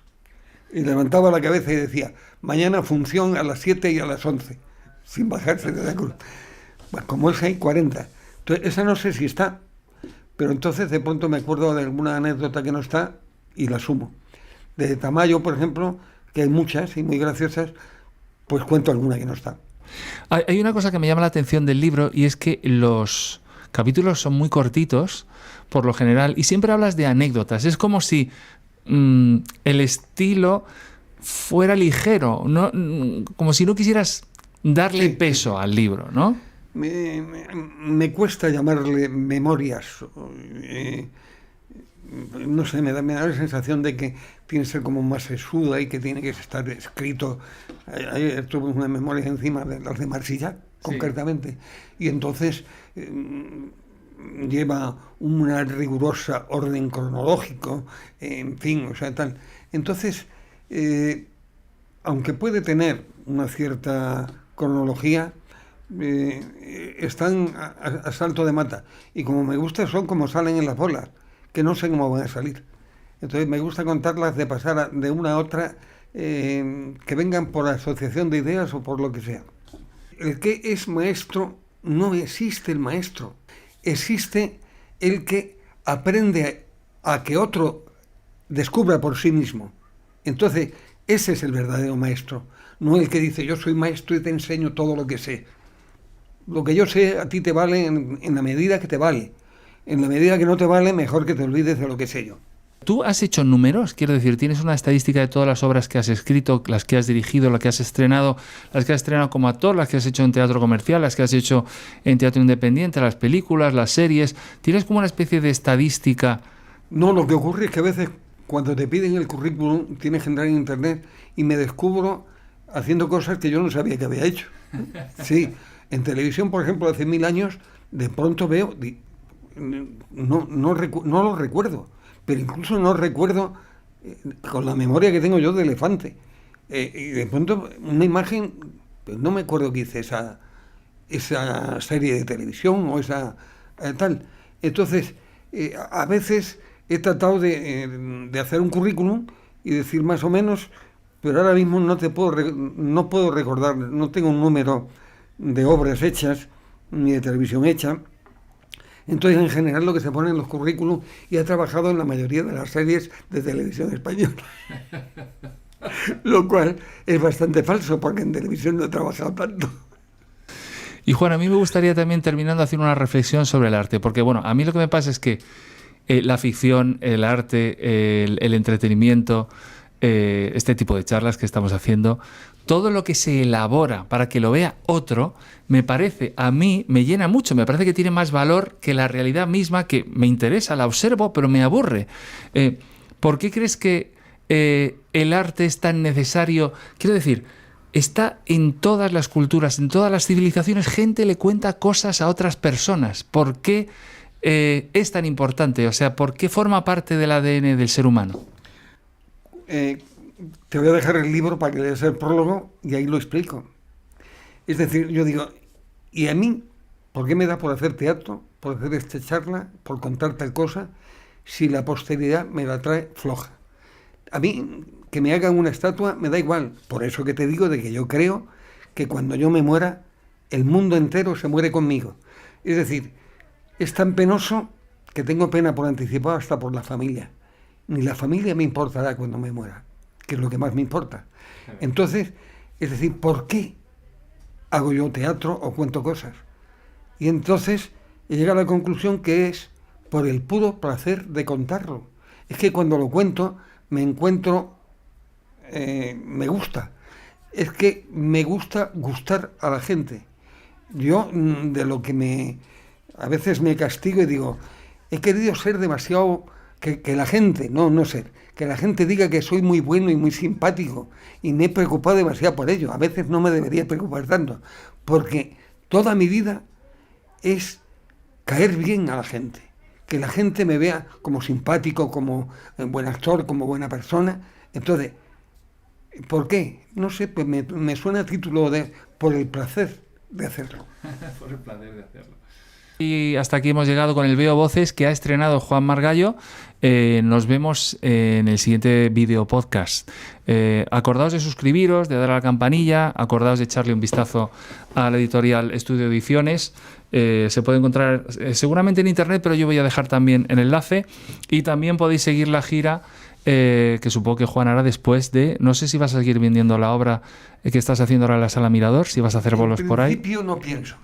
Y levantaba la cabeza y decía: mañana función a las 7 y a las 11, sin bajarse de la cruz. Pues como es, hay 40. Entonces, esa no sé si está, pero entonces de pronto me acuerdo de alguna anécdota que no está y la sumo. De Tamayo, por ejemplo, que hay muchas y muy graciosas, pues cuento alguna que no está. Hay una cosa que me llama la atención del libro, y es que los capítulos son muy cortitos, por lo general, y siempre hablas de anécdotas. Es como si el estilo fuera ligero, ¿no? Como si no quisieras darle peso al libro, ¿no? Me cuesta llamarle memorias. No sé, me da la sensación de que tiene que ser como más sesuda y que tiene que estar escrito. Ayer tuve una memoria encima de las de Marsillac, concretamente, y entonces lleva una rigurosa orden cronológico, en fin, o sea, tal. Entonces, aunque puede tener una cierta cronología, están a salto de mata, y como me gusta son como salen en las bolas, que no sé cómo van a salir. Entonces me gusta contarlas, de pasar de una a otra, que vengan por asociación de ideas o por lo que sea. El que es maestro, no existe el maestro, existe el que aprende a que otro descubra por sí mismo. Entonces, ese es el verdadero maestro, no el que dice: yo soy maestro y te enseño todo lo que sé. Lo que yo sé a ti te vale en la medida que te vale. En la medida que no te vale, mejor que te olvides de lo que sé yo. ¿Tú has hecho números? Quiero decir, ¿tienes una estadística de todas las obras que has escrito, las que has dirigido, las que has estrenado como actor, las que has hecho en teatro comercial, las que has hecho en teatro independiente, las películas, las series? ¿Tienes como una especie de estadística? No, lo que ocurre es que a veces cuando te piden el currículum tienes que entrar en internet y me descubro haciendo cosas que yo no sabía que había hecho. Sí, en televisión, por ejemplo, hace 1000 años, de pronto veo... No lo recuerdo, pero incluso no recuerdo, con la memoria que tengo yo de elefante, y de pronto una imagen, pues no me acuerdo que hice esa serie de televisión o esa tal. Entonces, a veces he tratado de hacer un currículum y decir más o menos, pero ahora mismo no puedo recordar, no tengo un número de obras hechas ni de televisión hecha. Entonces, en general, lo que se pone en los currículums, y ha trabajado en la mayoría de las series de televisión española. Lo cual es bastante falso, porque en televisión no he trabajado tanto. Y Juan, a mí me gustaría también, terminando, hacer una reflexión sobre el arte, porque bueno, a mí lo que me pasa es que la ficción, el arte, el entretenimiento, este tipo de charlas que estamos haciendo, todo lo que se elabora para que lo vea otro, me parece, a mí, me llena mucho, me parece que tiene más valor que la realidad misma, que me interesa, la observo, pero me aburre. ¿Por qué crees que el arte es tan necesario? Quiero decir, está en todas las culturas, en todas las civilizaciones, gente le cuenta cosas a otras personas. ¿Por qué es tan importante? O sea, ¿por qué forma parte del ADN del ser humano? Te voy a dejar el libro para que leas el prólogo y ahí lo explico. Es decir, yo digo, ¿y a mí por qué me da por hacer teatro, por hacer esta charla, por contar tal cosa, si la posteridad me la trae floja? A mí, que me hagan una estatua, me da igual. Por eso que te digo de que yo creo que cuando yo me muera, el mundo entero se muere conmigo. Es decir, es tan penoso que tengo pena por anticipado hasta por la familia. Ni la familia me importará cuando me muera, que es lo que más me importa. Entonces, es decir, ¿por qué hago yo teatro o cuento cosas? Y entonces he llegado a la conclusión que es por el puro placer de contarlo. Es que cuando lo cuento me encuentro, me gusta. Es que me gusta gustar a la gente. Yo, de lo que a veces me castigo y digo, he querido ser demasiado que la gente, no ser, que la gente diga que soy muy bueno y muy simpático y me he preocupado demasiado por ello. A veces no me debería preocupar tanto, porque toda mi vida es caer bien a la gente, que la gente me vea como simpático, como buen actor, como buena persona. Entonces, ¿por qué? No sé, pues me suena a título de por el placer de hacerlo. Por el placer de hacerlo. Y hasta aquí hemos llegado con el Veo Voces que ha estrenado Juan Margallo. Nos vemos en el siguiente video podcast. Acordaos de suscribiros, de dar a la campanilla, acordaos de echarle un vistazo a la editorial Estudio Ediciones. Se puede encontrar seguramente en internet, pero yo voy a dejar también el enlace. Y también podéis seguir la gira que supongo que Juan hará después de... No sé si vas a seguir vendiendo la obra que estás haciendo ahora en la Sala Mirador, si vas a hacer bolos por ahí. En principio no pienso.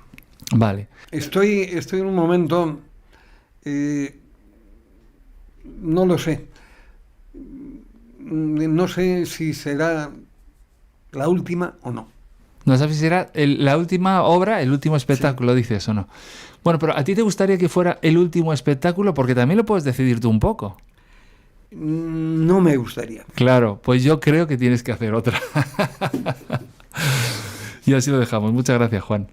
Vale. Estoy en un momento, no lo sé. No sé si será la última o no. No sabes si será la última obra, el último espectáculo, dices o no. Bueno, pero ¿a ti te gustaría que fuera el último espectáculo? Porque también lo puedes decidir tú un poco. No me gustaría. Claro, pues yo creo que tienes que hacer otra. Y así lo dejamos. Muchas gracias, Juan.